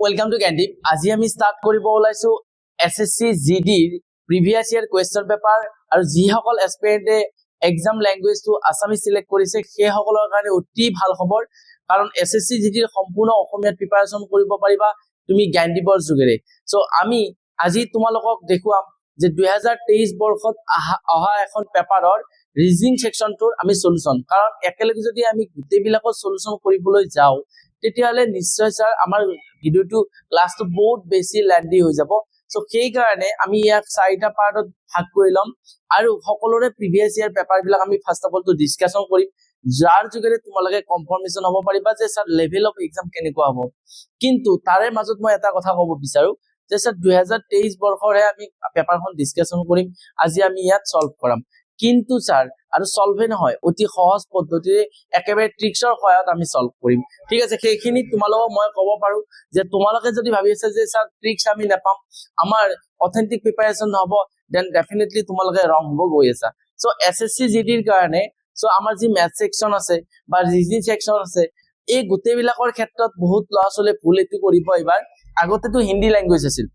Welcome to Candip. আজি আমি start কৰিব ওলাইছো এসএসসি জিডিৰ প্ৰিভিয়াস ইয়াৰ কোৱেশ্চন পেপাৰ আৰু যিসকল এস্পিৰেণ্টে এক্সাম ল্যাঙ্গুৱেজটো আসামি সিলেক্ট কৰিছে সেই সকলৰ কাৰণে অতি ভাল খবৰ কাৰণ এসএসসি জিডিৰ সম্পূৰ্ণ অসমীয়াত প্ৰিপাৰেচন কৰিব পাৰিবা তুমি জ্ঞানদীপৰ যোগেৰে সো আমি আজি তোমালোকক দেখুৱাম যে 2023 বৰ্ষত অহা এখন পেপাৰৰ ৰিজনিং সেকশনটোৰ আমি সলিউশন কাৰণ একেলগে যদি আমি গোটেইবিলাকৰ সলিউশন কৰিবলৈ যাওঁ তেতিয়াহলে নিশ্চয় স্যাৰ আমাৰ ভিডিওটো ক্লাসটো বহুত বেছি লেন্দি হৈ যাব সো সেই কাৰণে আমি ইয়াক চাৰিটা পাৰ্টত ভাগ কৰি লম আৰু সকলোৰে প্ৰিভিয়াস ইয়াৰ পেপাৰ বিলাক আমি ফাৰ্স্ট অফ অল তো ডিসকাশন কৰিম যাৰ যোগেৰে তোমালোকে কনফাৰ্মেশন হ'ব পাৰিবা যে স্যাৰ লেভেল অফ এক্সাম কেনেকুৱা হ'ব কিন্তু তাৰে মাজত মই এটা কথা ক'ব বিচাৰো যে স্যাৰ 2023 বৰ্ষৰে আমি পেপাৰখন ডিসকাশন কৰিম আজি আমি ইয়াত সলভ কৰাম কিন্তু স্যাৰ আৰু সলভে নহয় অতি সহজ পদ্ধতিৰে একেবাৰে ট্ৰিক্সৰ সহায়ত আমি সলভ কৰিম ঠিক আছে সেইখিনি তোমালোকক মই ক'ব পাৰো যে তোমালোকে যদি ভাবি আছে যে স্যাৰ ট্ৰিক্স আমি নাপাম আমাৰ অথেন্টিক প্ৰিপাৰেচন হ'ব দেন ডেফিনেটলি তোমালোকে ৰং হ'ব গৈ আছা সো এসএসসি জিডিৰ কাৰণে সো আমাৰ যি ম্যাথ সেকশন আছে বা ৰিজনিং সেকশন আছে এই গোটেইবিলাকৰ ক্ষেত্ৰত বহুত ল'ৰা ছোৱালীয়ে ভুল এটো কৰিব এবাৰ আগতেতো হিন্দী ল্যাঙ্গুৱেজ আছিল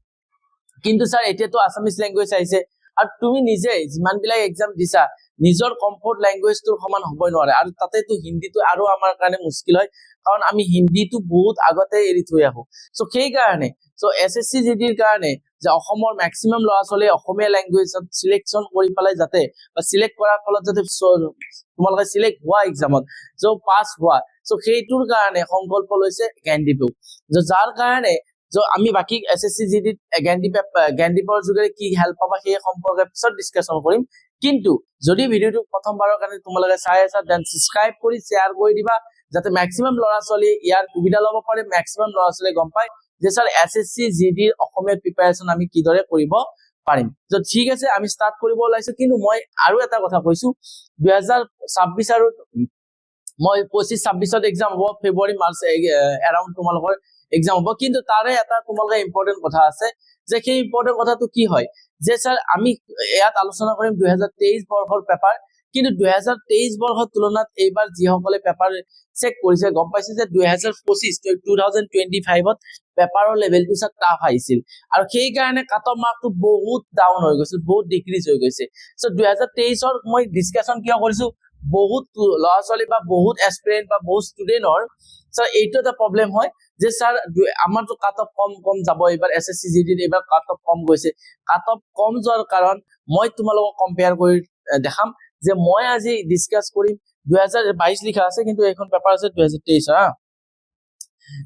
কিন্তু স্যাৰ এতিয়াতো আসামিজ ল্যাঙ্গুৱেজ আহিছে আৰু তুমি নিজে যিমান বিলাক এক্সাম দিছা নিজৰ কমফৰ্ট ল্যাঙ্গুৱেজটোৰ সমান হ'বই নোৱাৰে আৰু তাতেতো হিন্দীটো আৰু আমাৰ কাৰণে মুশকিল হয় কাৰণ আমি হিন্দীটো বহুত আগতে এৰি থৈ আহো সো সেই কাৰণে সো এসএসসি জিডিৰ কাৰণে যে অসমৰ ম্যাক্সিমাম ল'ৰা ছোৱালীয়ে অসমীয়া ল্যাঙ্গুৱেজত সিলেকশন কৰি পেলাই যাতে বা সিলেক্ট কৰাৰ ফলত যাতে তোমালোকে সিলেক্ট হোৱা এক্সামত যে পাস হোৱা সো সেইটোৰ কাৰণে সংকল্প লৈছে জ্ঞানদীপে যাৰ কাৰণে जो আমি বাকি এসএসসি জিডি জ্ঞানদীপৰ যোগেৰে কি হেল্প পাবা সেই সম্পৰ্কে পিছত ডিসকাশন কৰিম কিন্তু যদি ভিডিওটো প্ৰথমবাৰৰ কাৰণে তোমালোকে চাই আছা দেন সাবস্ক্ৰাইব কৰি শেয়াৰ কৰি দিবা যাতে ম্যাক্সিমাম ল'ৰা ছোৱালী ইয়াৰ সুবিধা ল'ব পাৰে ম্যাক্সিমাম ল'ৰা ছোৱালী গম পায় যে স্যাৰ এসএসসি জিডিৰ অসমীয়া প্ৰিপাৰেচন আমি কিদৰে কৰিব পাৰিম তো ঠিক আছে আমি স্টাৰ্ট কৰিব ওলাইছো কিন্তু মই আৰু এটা কথা কৈছো 2026 আৰু মই 25-26ত এক্সাম হ'ব ফেব্ৰুৱাৰী মাৰ্চ এৰাউণ্ড তোমালোকৰ এক্সাম হ'ব কিন্তু তাৰে এটা তোমালোকে ইম্পৰ্টেন্ট কথা আছে যে সেই ইম্পৰ্টেন্ট কথাটো কি হয় যে স্যাৰ আমি ইয়াত আলোচনা কৰিম 2023 বৰ্ষৰ পেপাৰ কিন্তু 2023 বৰ্ষৰ তুলনাত এইবাৰ যিসকলে পেপাৰ চেক কৰিছে গম পাইছে যে 2025 ত পেপাৰৰ লেভেলটো স্যাৰ টাফ আহিছিল আৰু সেই কাৰণে কাট অফ মাৰ্কটো বহুত ডাউন হৈ গৈছিল বহুত ডিক্ৰিজ হৈ গৈছে সো 2023 ৰ মই ডিসকাশন কিয় কৰিছো বহুত ল'ৰা ছোৱালী বা বহুত এস্পিৰেন্ট বা বহুত ষ্টুডেন্টৰ স্যাৰ এইটো এটা প্ৰবলেম হয় যে স্যাৰ আমাৰটো কাট অফ কম যাব এবাৰ এসএসসি জিডি এবাৰ কাট অফ কম গৈছে কাট অফ কম যোৱাৰ কাৰণ মই তোমালোকক কম্পেয়াৰ কৰি দেখাম যে মই আজি ডিসকাস কৰিম 2022 লিখা আছে কিন্তু এখন পেপাৰ আছে 2023 হা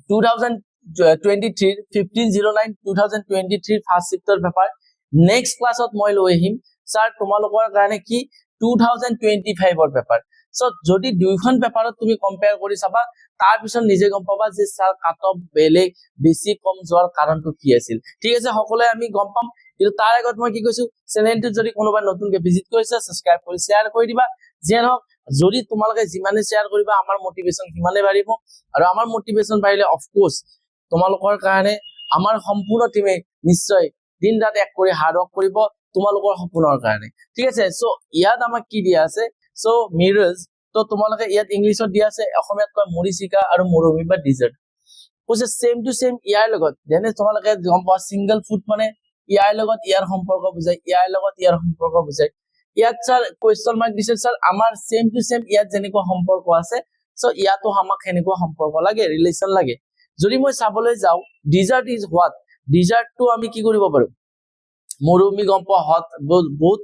2023 1509 2023 ফাৰ্স্ট শিফটৰ পেপাৰ নেক্সট ক্লাছত মই লৈ আহিম স্যাৰ তোমালোকৰ কাৰণে কি 2025 ৰ পেপাৰ সো যদি দুইখন পেপাৰত তুমি কম্পেয়াৰ কৰি চাবা তাৰ পিছত নিজে গম পাবা যে স্যাৰ কাট অফ বেলেগ বেছি কম যোৱাৰ কাৰণটো কি আছিল ঠিক আছে সকলোৱে আমি গম পাম কিন্তু তাৰ আগত মই কি কৈছো চেনেলটো যদি কোনোবা নতুনকে ভিজিট কৰিছে সাবস্ক্ৰাইব কৰি শেয়াৰ কৰি দিবা যেন যদি তোমালোকে যিমানে শেয়াৰ কৰিবা আমাৰ মোটিভেশন সিমানে বাঢ়িব আৰু আমাৰ মোটিভেশন বাঢ়িলে অফ কোৰ্স তোমালোকৰ কাৰণে আমাৰ সম্পূৰ্ণ টিমে নিশ্চয় দিন ৰাত এক কৰি হাৰ্ড ওয়াৰ্ক কৰিব তোমালোকৰ সপোনৰ কাৰণে ঠিক আছে সো ইয়াত আমাক কি দিয়া আছে সো মিৰাৰ্স তো তোমালোকে ইয়াত ইংলিছত দিয়া আছে অসমীয়াত কয় মৰিচিকা আৰু মৰুভূমি বা ডিজাৰ্ট কৈছে সেম টু সেম ইয়াৰ লগত যেনে তোমালোকে গম পোৱা সিঙ্গল ফুড মানে ইয়াৰ লগত ইয়াৰ সম্পৰ্ক বুজায় ইয়াৰ লগত ইয়াৰ সম্পৰ্ক বুজায় ইয়াত স্যাৰ কোৱেশ্চন মাৰ্ক দিছে স্যাৰ আমাৰ সেম টু সেম ইয়াত যেনেকুৱা সম্পৰ্ক আছে সো ইয়াতো আমাক হেনেকুৱা সম্পৰ্ক লাগে ৰিলেশন লাগে যদি মই চাবলৈ যাও ডিজাৰ্ট ইজ হোৱাট ডিজাৰ্টটো আমি কি কৰিব পাৰো মৰুভূমি গম পোৱা হট বহুত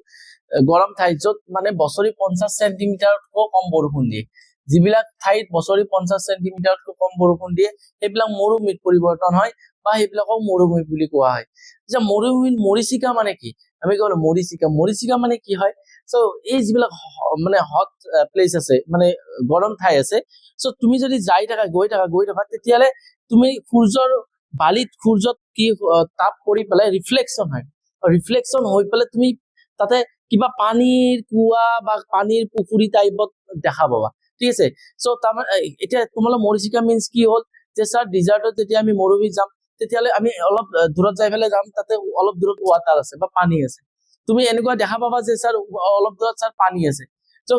গৰম ঠাই য'ত মানে বছৰি 50 সেন্টিমিটাৰতকৈ কম বৰষুণ দিয়ে যিবিলাক ঠাইত বছৰি 50 সেন্টিমিটাৰতকৈ কম বৰষুণ দিয়ে সেইবিলাক মৰুভূমিত পৰিৱৰ্তন হয় বা সেইবিলাকক মৰুভূমি বুলি কোৱা হয় যে মৰুভূমিৰ মৰিচিকা মানে কি আমি কওঁ মৰিচিকা মানে কি হয় সো এই যিবিলাক মানে হট প্লেস আছে মানে গৰম ঠাই আছে সো তুমি যদি যাই থাকা গৈ থাকা তেতিয়ালে তুমি সূৰ্যৰ বালিত সূৰ্যত কি তাপ পৰি পেলাই ৰিফ্লেকশন হৈ পেলাই তুমি তাতে কিবা পানীৰ কুয়া বা পানীৰ পুখুৰী টাইপত দেখা পাবা ঠিক আছে সো এতিয়া তোমালোকৰ মৰিচিকা মিন্স কি হ'ল যে স্যাৰ ডিজাৰ্টত যেতিয়া আমি মৰুভূমি যাম তেতিয়ালে আমি অলপ দূৰত যাই পেলাই যাম তাতে অলপ দূৰত ওয়াটাৰ আছে বা পানী আছে তুমি এনেকুৱা দেখা পাবা যে স্যাৰ অলপ দূৰত স্যাৰ পানী আছে তো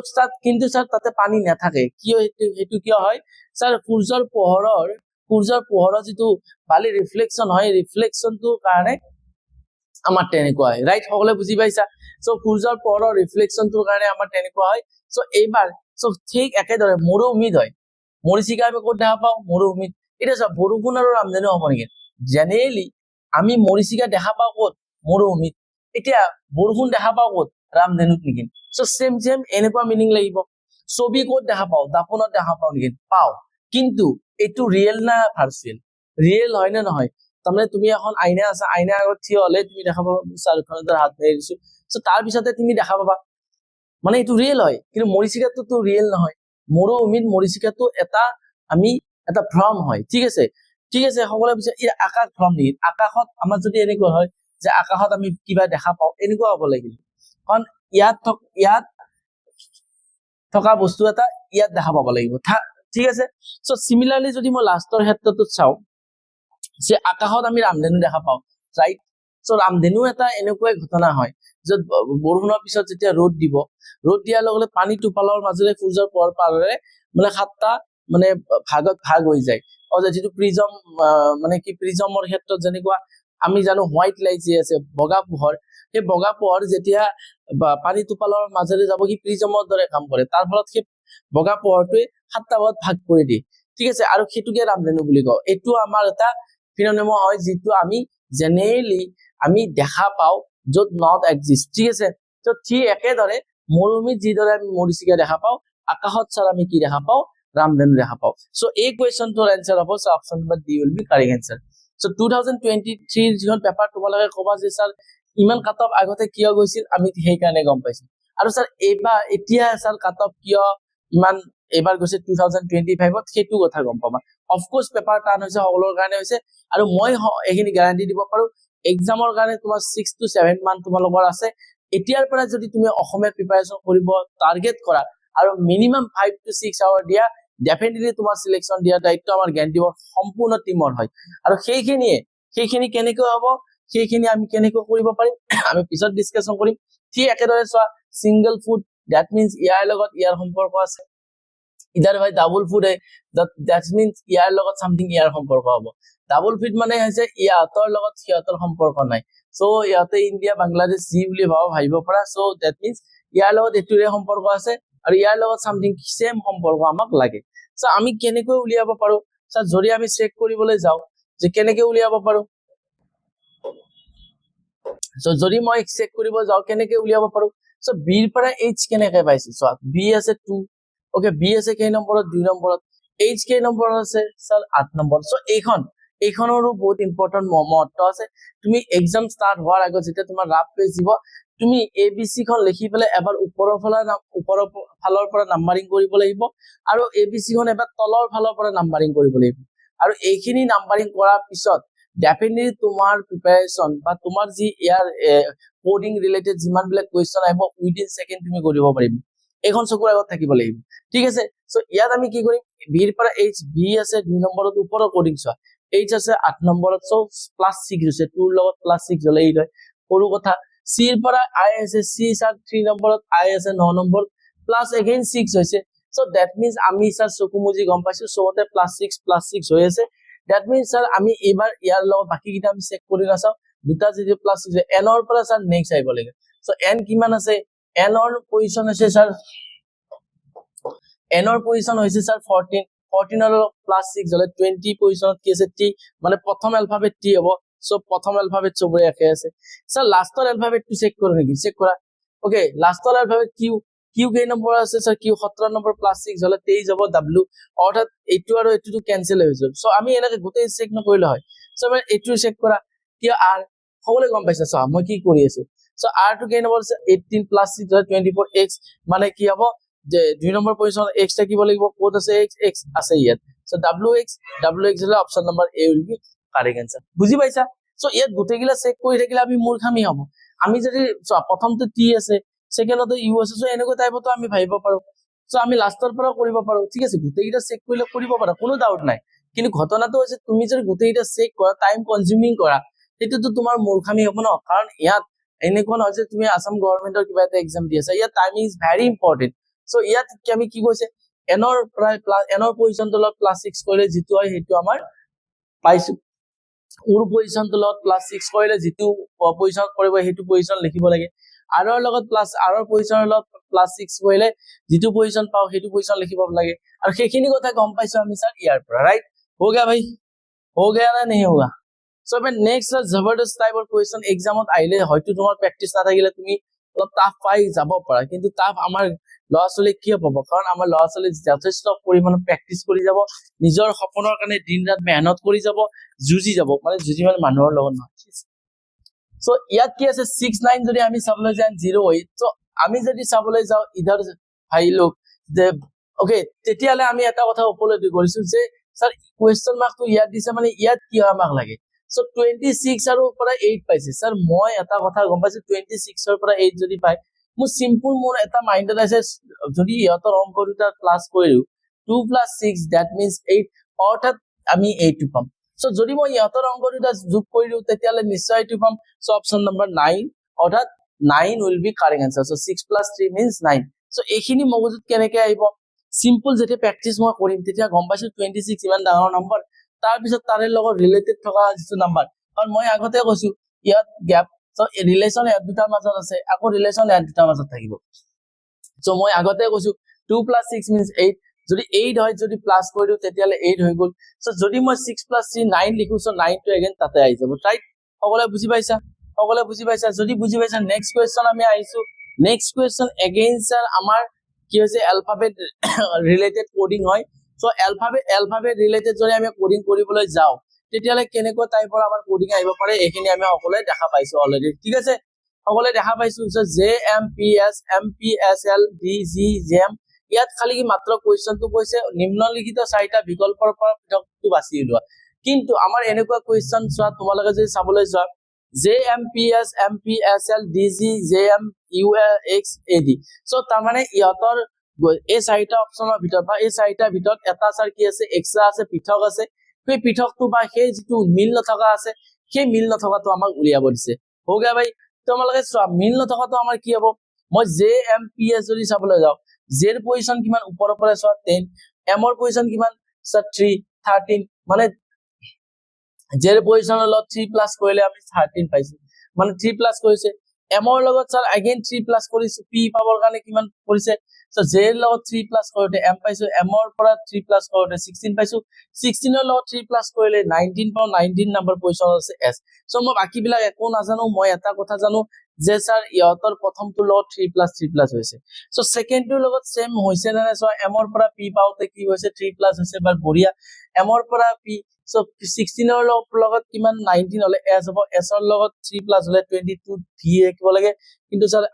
কিন্তু স্যাৰ তাতে পানী নাথাকে কিয় হেতু কিয় হয় স্যাৰ সূৰ্যৰ পোহৰৰ সূৰ্যৰ পোহৰৰ যিটো বালি ৰিফ্লেকশ্যন হয় ৰিফ্লেকশ্যনটোৰ কাৰণে আমাৰ তেনেকুৱা হয় ৰাইট সকলোৱে বুজি পাইছা সো সূৰ্যৰ পোহৰৰ ৰিফ্লেকশ্যনটোৰ কাৰণে আমাৰ তেনেকুৱা হয় সো এইবাৰ সো ঠিক একেদৰে মৰুভূমিত হয় মৰিচিকা আমি ক'ত দেখা পাওঁ মৰুভূমিত এটা চোৱা বৰষুণ আৰু ৰামধেনু হ'ব নেকি জেনেৰেলি আমি মৰিচিকা দেখা পাওঁ ক'ত মৰুভূমিত এতিয়া বৰষুণ দেখা পাওঁ ক'ত ৰামধেনুত নেকি সো সেম এনেকুৱা মিনিং লাগিব ছবি ক'ত দেখা পাওঁ দাপনত দেখা পাওঁ নেকি পাওঁ কিন্তু এইটো ৰিয়েল না ভাৰ্চুৱেল ৰিয়েল হয় নে নহয় তাৰমানে তুমি এখন আইনা আছে আইনা আগত থিয় হলে তুমি দেখা পাবা শ্বাহৰুখ খানৰ হাত ধৰি দিছো সো তাৰ পিছতে তুমি দেখা পাবা মানে এইটো ৰিয়েল হয় কিন্তু মৰিচিকাটো ৰিয়েল নহয় মৰুভূমিত মৰিচিকাটো এটা আমি এটা ভ্ৰম হয় ঠিক আছে সকলোৱে বুজিছে এই আকাশ ভ্ৰম নেকি আকাশত আমাৰ যদি এনেকুৱা হয় যে আকাশত আমি কিবা দেখা পাওঁ এনেকুৱা হ'ব লাগিল কাৰণ ইয়াত থকা বস্তু এটা ইয়াত দেখা পাব লাগিব ঠিক আছে সো সিমিলাৰলি যদি মই লাষ্টৰ ক্ষেত্ৰটোত চাওঁ যে আকাশত আমি ৰামধেনু দেখা পাওঁ ৰাইট সো ৰামধেনু এটা এনেকুৱাই ঘটনা হয় য'ত বৰষুণৰ পিছত যেতিয়া ৰ'দ দিয়াৰ লগে লগে পানী টোপালৰ মাজেৰে সূৰ্যৰ পোহৰ পাৰেৰে মানে 7টা মানে ভাগত ভাগ হৈ যায় যিটো প্ৰিজম মানে কি প্ৰিজমৰ ক্ষেত্ৰত যেনেকুৱা আমি জানো হোৱাইট লাইট যে আছে বগা পোহৰ সেই বগা পোহৰ যেতিয়া পানী টোপালৰ মাজেৰে যাব কি প্ৰিজমৰ দৰে কাম কৰে তাৰ ফলত সেই বগা পোহৰটোৱে 7টা ভাগত ভাগ কৰি দিয়ে ঠিক আছে আৰু সেইটোকে ৰামধেনু বুলি কওঁ এইটো আমাৰ এটা ফিন'মেনন হয় যিটো আমি জেনেৰেলি আমি দেখা পাওঁ য'ত নট এক্সিষ্ট ঠিক আছে তো ঠিক একেদৰে মৰুভূমিত যিদৰে আমি মৰিচিকা দেখা পাওঁ আকাশত ছাৰ আমি কি দেখা পাওঁ ৰামধেনু দেখা পাওঁ সো এই কুৱেশ্যনটোৰ এনসাৰ হ'ব so option number D will be correct answer so 2023 যিখন পেপাৰ তোমালোকে ক'বা যে ছাৰ ইমান কাট অফ আগতে কিয় গৈছিল আমি সেইকাৰণে গম পাইছো আৰু ছাৰ এতিয়া ছাৰ কাট অফ কিয় ইমান এবাৰ গৈছে 2025ত সেইটো কথা গম পাবা অফকোৰ্স পেপাৰ টান হৈছে সকলোৰ কাৰণে হৈছে আৰু মই এইখিনি গ্যাৰান্টি দিব পাৰো এক্সামৰ কাৰণে তোমাৰ 6 to 7 মান তোমালোকৰ আছে এতিয়াৰ পৰা যদি তুমি অসমীয়া প্ৰিপাৰেচন কৰিব টাৰ্গেট কৰা আৰু মিনিমাম 5 to 6 আৱাৰ দিয়া ডেফিনেটলি তোমাৰ সিলেকশন দিয়া দায়িত্ব আমাৰ জ্ঞানদীপৰ সম্পূৰ্ণ টিমৰ হয় আৰু সেইখিনি কেনেকৈ হ'ব সেইখিনি আমি কেনেকৈ কৰিব পাৰিম আমি পিছত ডিসকাশন কৰিম ঠিক একেদৰে চোৱা সিঙ্গল ফুড দ্যাট মিন্স ইয়াৰ লগত ইয়াৰ সম্পৰ্ক আছে ইদাৰ ভাই ডাবল ফুড দ্যাট মিন্স ইয়াৰ লগত সামথিং ইয়াৰ সম্পৰ্ক হ'ব ডাবল ফুড মানে হৈছে ইয়াতৰ লগত সিহঁতৰ সম্পৰ্ক নাই সো ইয়াতে ইন্ডিয়া বাংলাদেশ যি বুলি ভাবিব পাৰা সো দ্যাট মিন্স ইয়াৰ লগত এটোৰে সম্পৰ্ক আছে আৰু ইয়াৰ লগত সামথিং সেম সম্পৰ্ক আমাক লাগে সো আমি কেনেকৈ উলিয়াব পাৰো স্যাৰ যদি আমি চেক কৰিবলৈ যাও যে কেনেকৈ উলিয়াব পাৰো সো যদি মই চেক কৰিব যাও কেনেকৈ উলিয়াব পাৰো সো বি ৰ পৰা এইচ কেনেকৈ পাইছো সো বি আছে 2 ওকে বি আছে কেই নম্বৰত 2 নম্বৰত এইচ কেই নম্বৰত আছে স্যাৰ 8 নম্বৰ সো এইখনৰো বহুত ইম্পৰ্টেন্ট মহত্ব আছে তুমি এক্সাম স্টাৰ্ট হোৱাৰ আগত যেতিয়া তোমাৰ ৰাফ পেজ দিব তুমি এবিসি খন লিখি পেলাই এবাৰ ওপৰৰ ফালৰ পৰা নাম্বাৰিং কৰিব লাগিব আৰু এবিসি খন এবাৰ তলৰ ফালৰ পৰা নাম্বাৰিং কৰিব লাগিব আৰু এইখিনি নাম্বাৰিং কৰাৰ পিছত ডেফিনেটলি তোমাৰ প্ৰিপাৰেচন বা তোমাৰ যি ইয়াৰ কোডিং ৰিলেটেড যিমান বিলাক কোৱেশ্চন আহিব উইদিন সেকেন্ড তুমি কৰিব পাৰিবা এখন চকুৰ আগত থাকিব লাগিব ঠিক আছে সো ইয়াত আমি কি কৰিম বি ৰ পৰা এইচ বি আছে 2 নম্বৰত ওপৰৰ কোডিং চোৱা এইচ আছে 8 নম্বৰত সো +6 হৈছে 2 ৰ লগত +6 হলে এই হয় সৰু কথা সি ৰ পৰা আই আছে সি স্যাৰ 3 নম্বৰত আই আছে 9 নম্বৰ প্লাস এগেইন 6 হৈছে সো দ্যাট মিন্স আমি স্যার চকুমুজি গম পাইছো সবতে +6 হৈ আছে দ্যাট মিন্স স্যার আমি এবাৰ ইয়াৰ লগত বাকি কিটা আমি চেক কৰি নাচাও দুটা যদি +6 এন ৰ পৰা স্যাৰ নেক্সট আহিব লাগে সো এন কিমান আছে এন ৰ পজিশন আছে স্যাৰ এন ৰ পজিশন হৈছে স্যাৰ 14 ৰ +6 হলে 20 পজিশনত কি আছে টি মানে প্ৰথম এলফাবেট টি হ'ব সো প্ৰথম এলফাবেট চবৰে একে আছে স্যাৰ লাষ্টৰ এলফাবেটটো চেক কৰা নেকি চেক কৰা ওকে লাষ্টৰ এলফাবেট কিউ কেই নম্বৰ আছে স্যাৰ কিউ 17 নম্বৰ +6 হলে 23 হ'ব ডব্লিউ অৰ্থাৎ এইটো আৰু এইটো কেনসেল হৈ যাব সো আমি এনেকে গোটেই চেক নকৰিলে হয় সো আমি এইটো চেক কৰা কিউ আৰ সকলোৱে গম পাইছা সো মই কি কৰি আছো সো আৰ টো কেই নম্বৰ আছে 18 +6 হলে 24 x মানে কি হ'ব যে 2 নম্বৰ পজিশন x থাকিব লাগিব ক'ত আছে x আছে ইয়াত সো wx হলে option number A will be correct answer বুজি পাইছা সো ইয়াত গোটেইগিলা চেক কৰি থাকিলে আমি মূৰ্খামি হ'ব আমি যদি প্ৰথমতে টি আছে সেকেন্ডতে ইউ আছে সো এনেকৈ টাইপতো আমি ভাবিব পাৰো সো আমি লাষ্টৰ পৰা কৰিব পাৰো ঠিক আছে গোটেইগিলা চেক কৰিলে কৰিব পাৰা কোনো ডাউট নাই কিন্তু ঘটনাটো হৈছে তুমি যদি গোটেইগিলা চেক কৰা টাইম কনজিউমিং কৰা এটোতো তোমাৰ মূৰ্খামি হ'ব ন কাৰণ ইয়াত এনেকুৱা নহয় যে তুমি আসাম গভৰ্ণমেন্টৰ কিবা এটা এক্সাম দি আছা ইয়াত time is very important so ইয়াত আমি কি কৈছে এনৰ পজিশন তলত +6 কৰিলে যেটো হয় হেতু আমাৰ পাইছো ওৰ পজিশনটো লগত +6 কৰিলে যিটো পজিশনত পৰিব সেইটো পজিশন লিখিব লাগে আৰৰ লগত প্লাস আৰৰ পজিশনৰ লগত +6 কৰিলে যিটো পজিশন পাও সেইটো পজিশন লিখিব লাগে আৰু সেইখিনি কথা গম পাইছো আমি স্যাৰ ইয়াৰ পৰা ৰাইট हो गया भाई हो गया ना नहीं होगा सो मैं नेक्स्ट जबरदस्त टाइपर क्वेश्चन एग्जामत आइले হয়তো তোমার প্র্যাকটিস না থাকিলে তুমি অলপ টাফ পাই যাব পাৰা কিন্তু টাফ আমাৰ লৰাছলি কিয় পাব কাৰণ আমাৰ লৰাছলি যথেষ্ট পৰিমাণৰ প্ৰ্যাকটিস কৰি যাব নিজৰ সপোনৰ কাৰণে দিন ৰাত মেহনত কৰি যাব যুজি যাব মানে যুজি মানে মানুহৰ লগত নহয় সো ইয়াত কি আছে 69 যদি আমি চাবলৈ যাম 08 সো আমি যদি চাবলৈ যাও ইধাৰ ভাই লোক যে ওকে তেতিয়ালে আমি এটা কথা উপলব্ধি কৰিছো যে স্যার কোয়েশ্চন মার্ক তো ইয়াত দিছে মানে ইয়াত কি আমাক লাগে সো 26 আৰু পৰা 8 পাইছে স্যাৰ মই এটা কথা গম পাইছো 26 ৰ পৰা 8 যদি পাই মু সিম্পল মোৰ এটা মাইন্ডত আছে যদি ইহতৰ অংক দুটা প্লাস কৰিও 2 + 6 দ্যাট মিন্স 8 অৰ্থাৎ আমি 8 পাম সো যদি মই ইহতৰ অংক দুটা যোগ কৰিও তেতিয়ালে নিশ্চয় 8 পাম সো অপশন নম্বৰ 9 অৰ্থাৎ 9 will be correct answer so 6 + 3 means 9 so এইখিনি মগজুত কেনেকে আহিব সিম্পল যেতে প্র্যাকটিস মই কৰিম তেতিয়া গম পাইছো 26 ইমান ডাঙৰ নম্বৰ তাৰ পিছত তাৰে লগত ৰিলেটেড থকা যিটো নম্বৰ কাৰণ মই আগতে কৈছো ইয়াত গ্যাপ সো ৰিলেচন ইয়াত দুটাৰ মাজত আছে আকৌ ৰিলেচন ইয়াত দুটাৰ মাজত থাকিব সো মই আগতে কৈছো 2 + 6 means 8 যদি 8 হয় যদি প্লাস কৰি দিও তেতিয়ালে 8 হৈ গল সো যদি মই 6 + 3 9 লিখো সো 9 টো এগেইন তাতে আহি যাব ৰাইট সকলে বুজি পাইছা যদি বুজি পাইছা নেক্সট কোৱেশ্চন আমি আহিছো নেক্সট কোৱেশ্চন এগেইন স্যাৰ আমাৰ কি হৈছে অ্যালফাবেট ৰিলেটেড কোডিং হয় সো অ্যালফাবেট ৰিলেটেড যদি আমি কোডিং কৰিবলৈ যাও তেতিয়ালে কেনেকৈ টাইপৰ আমাৰ কোডিং আহিব পাৰে এইখিনি আমি সকলে দেখা পাইছো অলৰেডি ঠিক আছে সকলে দেখা পাইছো যে JMPS MPSL DGJM ইয়াত খালি কি মাত্ৰ কোৱেশ্চনটো কৈছে নিম্নলিখিত চাৰিটা বিকল্পৰ পৰা পৃথকটো বাছি উলিওৱা কিন্তু আমাৰ এনেকুৱা কোৱেশ্চন চোৱা তোমালোকে যদি চাবলৈ যোৱা JMPS MPSL DGJM UXAD so তাৰ মানে ইহতৰ এই চাৰিটা অপচনৰ ভিতৰত বা এই চাৰিটা ভিতৰত এটা স্যাৰ কি আছে এক্সট্ৰা আছে পৃথক আছে সেই পৃথকটো বা সেই যিটো মিল নথকা আছে সেই মিল নথকাটো আমাক উলিয়াব দিছে हो गया भाई তোমালোকে চোৱা মিল নথকাটো আমাৰ কি হ'ব মই JMPS যদি চাবলৈ যাও জেৰ পজিশন কিমান ওপৰৰ পৰা চোৱা 10 এমৰ পজিশন কিমান স্যাৰ 3 13 মানে জেৰ পজিশনৰ লগত 3 + কৰিলে আমি 13 পাইছো মানে 3 + কৰিছে এমৰ লগত স্যাৰ अगेन 3 + কৰিছো পি পাবৰ কাৰণে কিমান কৰিছে সো জেৰ লগত 3 + কৰোতে এম পাইছো এমৰ পৰা 3 + কৰোতে 16 পাইছো 16 ৰ লগত 3 + কৰিলে 19 পাও 19 নম্বৰ পজিশনত আছে এস সো মই বাকি বিলাক একো নাজানো মই এটা কথা জানো যে স্যার ইহতৰ প্ৰথমটো লগত 3 + হৈছে সো সেকেন্ডটোৰ লগত সেম হৈছে না সো এমৰ পৰা পি পাওতে কি হৈছে 3 + হৈছে বাৰ বঢ়িয়া এমৰ পৰা পি সো 16 ৰ লগত কিমান 19 হলে এস হ'ব এসৰ লগত 3 + হলে 22 ভি ৰাখিব লাগে কিন্তু স্যাৰ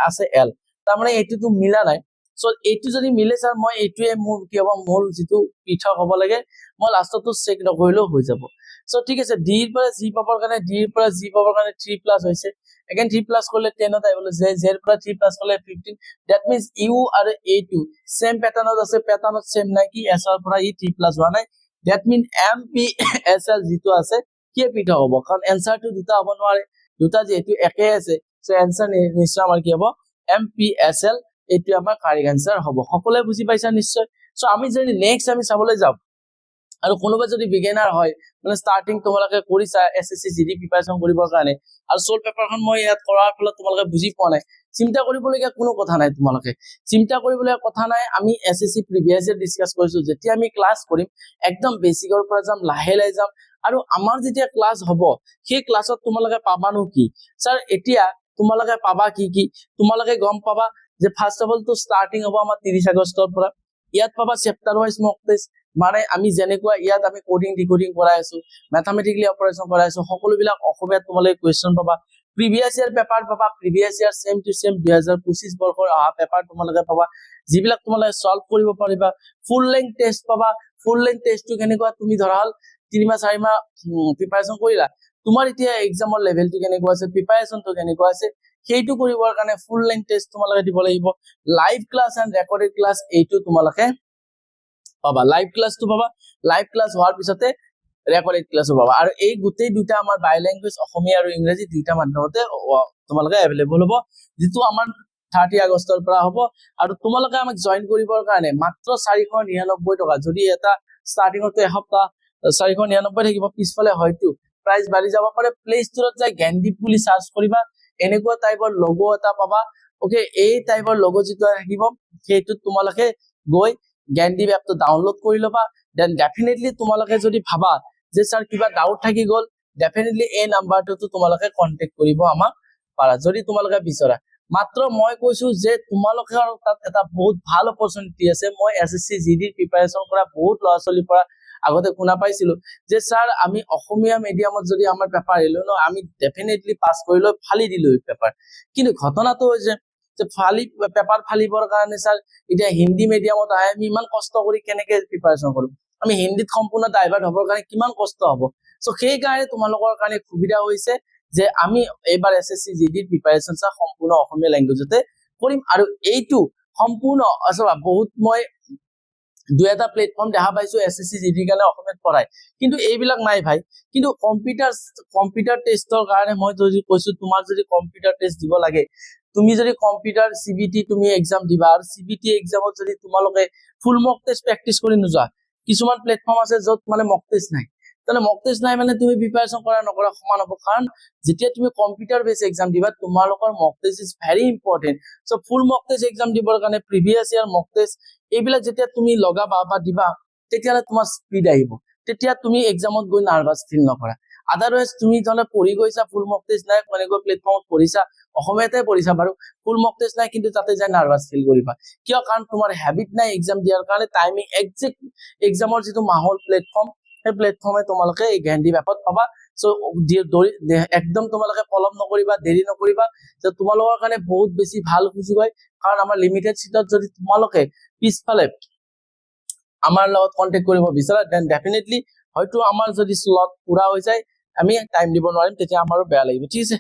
আছে এল তাৰ মানে এইটো মিলা নাই সো এইটো যদি মিলে স্যাৰ মই এইটোৱে মোৰ কি হ'ব মোৰ যিটো পৃথক হ'ব লাগে মই লাষ্টটো চেক নকৰিলেও হৈ যাব সো ঠিক আছে ডি ৰ পৰা জি পাবৰ কাৰণে ডি ৰ পৰা জি পাবৰ কাৰণে 3 + হৈছে अगेन 3 + কৰিলে 10 ত আহিব যে জেৰ পৰা 3 + কৰিলে 15 দ্যাট মিন্স ইউ আৰু a2 সেম প্যাটাৰ্নত আছে প্যাটাৰ্নত সেম নাই কি এস ৰ পৰা ই 3 + হোৱা নাই দ্যাট মিন MPSL যিটো আছে কি পৃথক হ'ব কাৰণ এনসাৰটো দুটা হ'ব নোৱাৰে দুটা যেহেতু একে আছে সো এনসাৰ নিশ্চয় আমাৰ কি হ'ব MPSL এইটো আমাৰ কাৰেক্ট আনসাৰ হ'ব সকলোৱে বুজি পাইছা নিশ্চয় সো আমি যদি নেক্সট আমি চাবলৈ যাও আৰু কোনোবা যদি বিগিনাৰ হয় মানে স্টাৰ্টিং তোমালোকে কৰিছা এসএসসি জিডি প্ৰিপাৰেচন কৰিবৰ কাৰণে আৰু সোল পেপাৰখন মই ইয়াত কৰাৰ ফলত তোমালোকে বুজি পোৱা নাই চিন্তা কৰিবলগীয়া কোনো কথা নাই তোমালোকে চিন্তা কৰিবলগীয়া কথা নাই আমি এসএসসি প্ৰিভিয়াস ইয়াৰ ডিসকাস কৰিছো যেতিয়া আমি ক্লাস কৰিম একদম বেসিকৰ পৰা যাম লাহে লাহে যাম আৰু আমাৰ যেতিয়া ক্লাস হ'ব সেই ক্লাছত তোমালোকে পাবানো কি স্যার এতিয়া তোমালোকে পাবা কি তোমালোকে গম পাবা যে ফার্স্ট অফ অল তো স্টার্টিং হ'ব আমাৰ 30 আগষ্টৰ পৰা ইয়াত পাবা চেপ্টাৰ ওয়াইজ মক টেস্ট মানে আমি যেনেকুৱা ইয়াত আমি কোডিং ডিকোডিং কৰাই আছো ম্যাথমেটিক্যালি অপাৰেশন কৰাই আছো সকলো বিলাক অসমীয়াত তোমালোকে কোৱেশ্চন পাবা প্ৰিভিয়াস ইয়াৰ পেপাৰ পাবা প্ৰিভিয়াস ইয়াৰ সেম টু সেম 2025 বৰ্ষৰ আহা পেপাৰ তোমালোকে পাবা যিবিলাক তোমালোকে সলভ কৰিব পাৰিবা ফুল লেংথ টেষ্ট পাবা ফুল লেংথ টেষ্টটো কেনেকুৱা তুমি ধৰা হল 3 মাহ 4 মাহ প্ৰিপাৰেচন কৰিলা তোমাৰ এতিয়া এক্সামৰ লেভেলটো কেনেকুৱা আছে প্ৰিপাৰেচনটো কেনেকুৱা আছে সেইটো কৰিবৰ কাৰণে ফুল লেংথ টেষ্ট তোমালোকে দিব লাগিব live class and recorded class এইটো তোমালোকে পাবা লাইভ ক্লাসটো পাবা লাইভ ক্লাস হোৱাৰ পিছতে ৰেকৰ্ডেড ক্লাসও পাবা আৰু এই গোটেই দুটা আমাৰ বাই ল্যাঙ্গুৱেজ অসমীয়া আৰু ইংৰাজী দুইটা মাধ্যমতে তোমালোকে अवेलेबल হ'ব যেটো আমাৰ 30 আগষ্টৰ পৰা হ'ব আৰু তোমালোকে আমাক জয়েন কৰিবৰ কাৰণে মাত্ৰ 499 টকা যদি এটা ষ্টাৰ্টিংতে এসপ্তাহ 499 থাকিব পিছফালে হয়তো প্ৰাইচ বাঢ়ি যাব পাৰে প্লে ষ্টৰত যাই জ্ঞানদীপ বুলি সাৰ্চ কৰিবা এনেকুৱা টাইপৰ লগো এটা পাবা ওকে এই টাইপৰ লগো যেটো থাকিব সেইটো তোমালোকে গৈ জ্ঞানদীপ এপটো ডাউনলোড কৰি লবা দেন ডেফিনেটলি তোমালোকে যদি ভাবা যে স্যাৰ কিবা ডাউট থাকি গল ডেফিনেটলি এই নাম্বাৰটো তোমালোকে কন্টাক্ট কৰিব আমাক পাৰা যদি তোমালোকে বিচৰা মাত্ৰ মই কৈছো যে তোমালোকৰ তাত এটা বহুত ভাল অপৰচুনিটি আছে মই এসএসসি জিডি প্ৰিপাৰেচন কৰা বহুত লৰা-ছোৱালীৰ পৰা আগতে শুনা পাইছিলো যে স্যাৰ আমি অসমীয়া মিডিয়ামত যদি আমাৰ পেপাৰ এলো ন আমি ডেফিনেটলি পাস কৰিলৈ ফালি দিলো পেপাৰ কিন্তু ঘটনাটো হৈছে যে ফালি পেপাৰ ফালিবৰ কাৰণে স্যাৰ এতিয়া হিন্দী মিডিয়ামত আহে আমি ইমান কষ্ট কৰি কেনেকে প্ৰিপাৰেচন কৰো আমি হিন্দীত সম্পূৰ্ণ ডাইভাৰ্ট হবৰ কাৰণে কিমান কষ্ট হ'ব সো সেই কাৰণে তোমালোকৰ কাৰণে সুবিধা হৈছে যে আমি এবাৰ এসএসসি জিডি প্ৰিপাৰেচন সম্পূৰ্ণ অসমীয়া ল্যাঙ্গুৱেজতে কৰিম আৰু এইটো সম্পূৰ্ণ অথবা বহুত মই দুই এটা প্লেটফৰ্ম দেখা পাইছো এসএসসি জিডি কাৰণে অসমীয়াত পঢ়াই কিন্তু এইবিলাক নাই ভাই কিন্তু কম্পিউটাৰ টেষ্টৰ কাৰণে মই যদি কৈছো তোমাৰ যদি কম্পিউটাৰ টেষ্ট দিব লাগে তুমি যদি কম্পিউটাৰ সিবিটি তুমি এক্সাম দিবা আৰু সিবিটি এক্সামত যদি তোমালোকে ফুল মক টেষ্ট প্ৰেক্টিস কৰি নোযোৱা কিছুমান প্লেটফৰ্ম আছে যত মানে মক টেষ্ট নাই তাহলে মক টেষ্ট নাই মানে তুমি প্ৰিপাৰেচন কৰা নকৰা সমান হ'ব কাৰণ যেতিয়া তুমি কম্পিউটাৰ বেস এক্সাম দিবা তোমালোকৰ mock test is very important so full mock test exam দিবৰ কাৰণে প্ৰিভিয়াস ইয়াৰ মক টেষ্ট এইবিলাক যেতিয়া তুমি লগাবা বা দিবা তেতিয়ালে তোমাৰ স্পিড আহিব তেতিয়া তুমি এক্সামত গৈ নাৰ্ভাস ফিল নকৰা আদাৰৱাইজ তুমি ধলে পঢ়ি গৈছা ফুল মক টেষ্ট নাই মানে গৈ প্লেটফৰ্মত পঢ়িছা অসমীয়াতে পঢ়িছা বাৰু ফুল মক টেষ্ট নাই কিন্তু তাতে যাই নাৰ্ভাস ফিল কৰিবা কিয় কাৰণ তোমাৰ হ্যাবিট নাই এক্সাম দিয়াৰ কাৰণে টাইমিং এক্সাক্ট এক্সামৰ যেটো মাহল প্লেটফৰ্ম এই প্লেটফৰ্মে তোমালোকে এই জ্ঞানদীপ এপত পাবা সো একদম তোমালোকে পলম নকৰিবা দেৰি নকৰিবা যে তোমালোকৰ কাৰণে বহুত বেছি ভাল সুযোগ হয় কাৰণ আমাৰ লিমিটেড সিটত যদি তোমালোকে পিছফালে আমাৰ লগত কন্টাক্ট কৰিব বিচাৰা দেন ডেফিনেটলি হয়তো আমাৰ যদি স্লট পুৰা হৈ যায় আমি টাইম দিব নোৱাৰিম তেতিয়া আমাৰো বেয়া লাগিব ঠিক আছে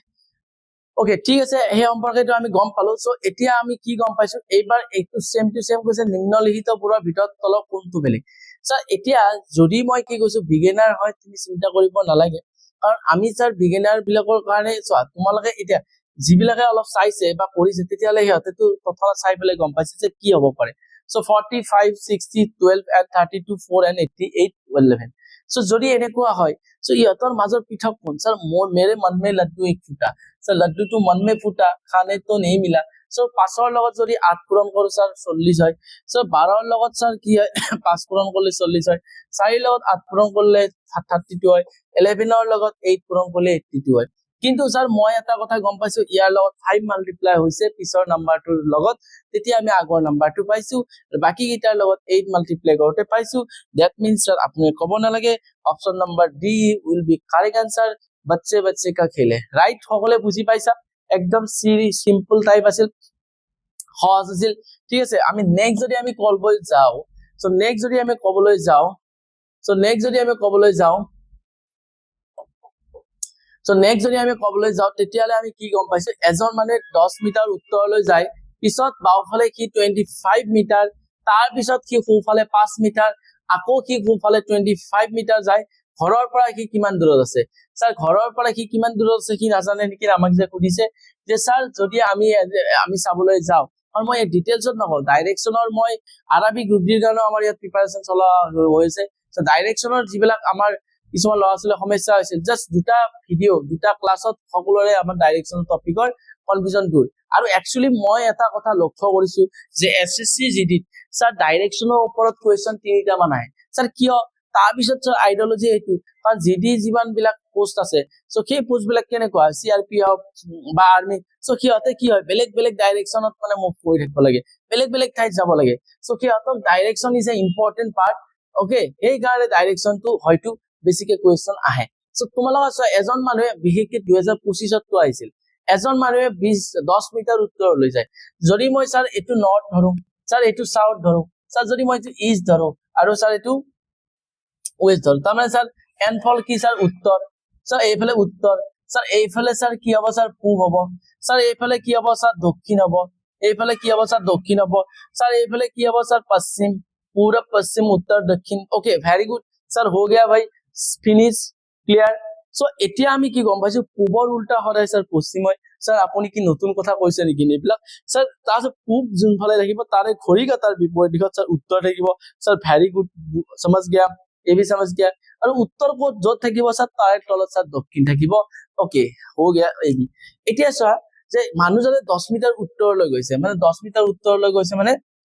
ওকে ঠিক আছে এই সম্পৰ্কেটো আমি গম পালো সো এতিয়া আমি কি গম পাইছো এইবাৰ একটু সেম টু সেম কৈছে নিম্নলিখিত পুৰৰ ভিতৰত তলত কোনটো বেলেগ স্যাৰ এতিয়া যদি মই কি কৈছো বিগিনাৰ হয় তুমি চিন্তা কৰিব নালাগে কাৰণ আমি স্যাৰ বিগিনাৰ বিলাকৰ কাৰণে চোৱা তোমালোকে এতিয়া যিবিলাকে অলপ চাইছে বা কৰিছে তেতিয়ালে সিহঁতেটো প্ৰথমে চাই পেলাই গম পাইছে যে কি হ'ব পাৰে সো 45 60 12 and 32 4 and 88 11 সো যদি এনেকুৱা হয় সো ইহঁতৰ মাজৰ পৃথক কোন স্যার মেरे मन में लड्डू एक फूटा স্যার लड्डू तो मन में फूटा खाने तो नहीं मिला সো 5 ৰ লগত যদি 8 পূৰণ কৰো স্যাৰ 40 হয় সো 12 ৰ লগত স্যাৰ কি হয় 5 পূৰণ কৰিলে 40 হয় 4 ৰ লগত 8 পূৰণ কৰিলে 32 হয় 11 ৰ লগত 8 পূৰণ কৰিলে 82 হয় কিন্তু স্যাৰ মই এটা কথা গম পাইছো ইয়াৰ লগত 5 মাল্টিপ্লাই হৈছে পিছৰ নাম্বাৰটোৰ লগত তেতিয়া আমি আগৰ নাম্বাৰটো পাইছো বাকি কিটাৰ লগত 8 মাল্টিপ্লাই কৰোতে পাইছো দ্যাট মিন্স স্যাৰ আপুনি ক'ব নালাগে option number D will be correct answer बच्चे बच्चे का खेल है राइट সকলে বুজি পাইছা একদম সিম্পল টাইপ আছিল সহজ আছিল ঠিক আছে আমি নেক্সট যদি আমি কলবল যাও সো নেক্সট যদি আমি কবলৈ যাও তেতিয়ালে আমি কি গম পাইছো এজন মানে 10 মিটাৰ উত্তৰলৈ যায় পিছত বাওফালে কি 25 মিটাৰ তাৰ পিছত কি সোফালে 5 মিটাৰ আকৌ কি সোফালে 25 মিটাৰ যায় ঘৰৰ পৰা কি কিমান দূৰত আছে স্যাৰ ঘৰৰ পৰা কি কিমান দূৰত আছে কি নাজানে নেকি আমাক যে সুধিছে যে স্যাৰ যদি আমি চাবলৈ যাও আৰু মই ডিটেইলছত নকওঁ ডাইৰেকচনৰ মই আৰবি গ্ৰুপ ডিৰ কাৰণে আমাৰ ইয়াত প্ৰিপাৰেচন চলা হৈছে সো ডাইৰেকচনৰ যিবিলাক আমাৰ কিছুমান লৰাছলে সমস্যা হৈছিল জাস্ট দুটা ভিডিও দুটা ক্লাছত সকলোৰে আমাৰ ডাইৰেকচন টপিকৰ কনফিউজন দূৰ আৰু একচুয়ালি মই এটা কথা লক্ষ্য কৰিছো যে এসএসসি জিডি স্যাৰ ডাইৰেকচনৰ ওপৰত কোৱেশ্চন তিনিটা মান আহে স্যাৰ কিয় তাৰ পিছত স্যাৰ আইডিয়োলজি এইটো কাৰণ জিডি যিমান বিলাক পোষ্ট আছে সো সেই পোষ্ট বিলাক কেনেকুৱা সিআৰপি বা আৰ্মি সো সিহঁতে কি হয় বেলেগ বেলেগ ডাইৰেকচনত মানে মুভ কৰি থাকিব লাগে বেলেগ ঠাইত যাব লাগে সো সিহঁতক direction is a important part okay এই কাৰণে ডাইৰেকচনটো হয়তো বেছিকে কোৱেশ্চন আহে সো তোমালোকৰ এজন মানুহে বিশেষকৈ 2025 তো আহিছিল এজন মানুহে 10 মিটাৰ উত্তৰলৈ যায় যদি মই স্যাৰ এটো নৰ্থ ধৰো স্যাৰ এটো সাউথ ধৰো স্যাৰ যদি মই এটো ইষ্ট ধৰো আৰু স্যাৰ এটো ওয়েস্ট ধৰো তাৰমানে স্যাৰ এনফল কি স্যাৰ উত্তৰ স্যাৰ এইফালে উত্তৰ স্যার এইফালে স্যার কি হ'ব স্যার পূব হ'ব স্যার এইফালে কি হ'ব স্যার দক্ষিণ হ'ব এইফালে কি হ'ব স্যার দক্ষিণ হ'ব স্যার এইফালে কি হ'ব স্যার পশ্চিম पूरब पश्चिम उत्तर दक्षिण ओके वेरी गुड सर हो गया भाई फिनिश क्लियर सो এতিয়া আমি কি গম পাইছো পূবৰ উল্টা হয় স্যাৰ পশ্চিম হয় স্যাৰ আপুনি কি নতুন কথা কৈছে নেকি নেবিলাক স্যাৰ তাৰ পূব যোনফালে থাকিব তাৰে ঘড়ী কাটাৰ বিপৰীত দিশত স্যাৰ উত্তৰ থাকিব স্যাৰ वेरी गुड समझ गया এবি समझ गया আৰু উত্তৰ ক'ত য'ত থাকিব স্যাৰ তাৰে তলত স্যাৰ দক্ষিণ থাকিব ওকে हो गया এবি এতিয়া চোৱা যে মানুহজনে 10 মিটাৰ উত্তৰলৈ গৈছে মানে 10 মিটাৰ উত্তৰলৈ গৈছে মানে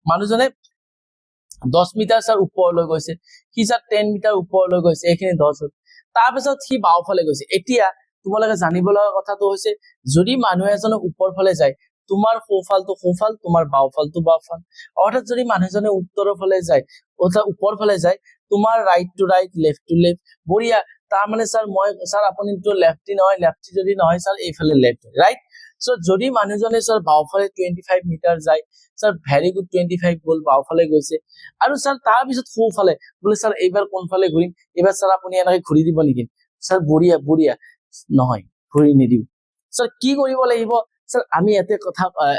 মানুহজনে 10 মিটাৰ স্যাৰ ওপৰলৈ গৈছে কি স্যাৰ 10 মিটাৰ ওপৰলৈ গৈছে এইখিনি 10 তাৰ পিছত সি বাওফালে গৈছে এতিয়া তোমালোকে জানিব লগা কথাটো হৈছে যদি মানুহ এজনে ওপৰ ফালে যায় তোমাৰ সোঁফালটো সোঁফাল তোমাৰ বাওফালটো বাওফাল অৰ্থাৎ যদি মানুহজনে উত্তৰৰ ফালে যায় অথবা ওপৰ ফালে যায় তোমাৰ right to right left to left বঢ়িয়া তাৰ মানে স্যাৰ মই স্যাৰ আপুনি তো লেফটি নহয় লেফটি যদি নহয় স্যাৰ এইফালে লেফট ৰাইট সো যদি মানুহজনে স্যাৰ বাওফালে 25 মিটাৰ যায় স্যাৰ ভেৰি গুড 25 গ'ল বাওফালে গৈছে আৰু স্যাৰ তাৰ পিছত সোঁফালে বলে স্যাৰ এইবাৰ কোনফালে ঘূৰিম এবাৰ স্যাৰ আপুনি এনেকৈ ঘূৰি দিব নেকি স্যাৰ বঢ়িয়া বঢ়িয়া নহয় ঘূৰি নিদিও স্যাৰ কি কৰিব লাগিব স্যাৰ আমি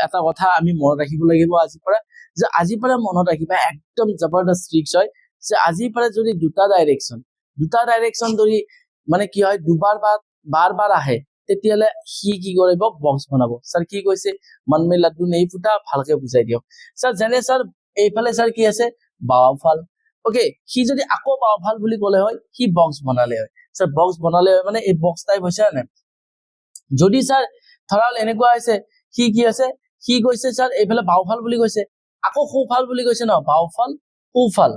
এটা কথা আমি মনত ৰাখিব লাগিব আজিৰ পৰা যে আজিৰ পৰা মনত ৰাখিবা একদম জবৰদস্ত ট্ৰিক্স হয় যে আজিৰ পৰা যদি দুটা ডাইৰেকশন ধৰি মানে কি হয় দুবাৰ বাৰ আহে তেতিয়ালে সি কি কৰিব বক্স বনাব স্যাৰ কি কৈছে মন মে লাড্ডু নেই ফুটা ভালকে বুজাই দিয়ক স্যাৰ যেনে স্যাৰ এইফালে স্যাৰ কি আছে বাওফাল ওকে সি যদি আকৌ বাওফাল বুলি ক'লে হয় সি বক্স বনালে হয় স্যাৰ বক্স বনালে হয় মানে এই বক্স টাইপ হৈছে না যদি স্যাৰ ধৰাল এনেকুৱা হৈছে সি কি আছে সি কৈছে স্যাৰ এইফালে বাওফাল বুলি কৈছে আকৌ সোঁফাল বুলি কৈছে ন বাওফাল সোঁফাল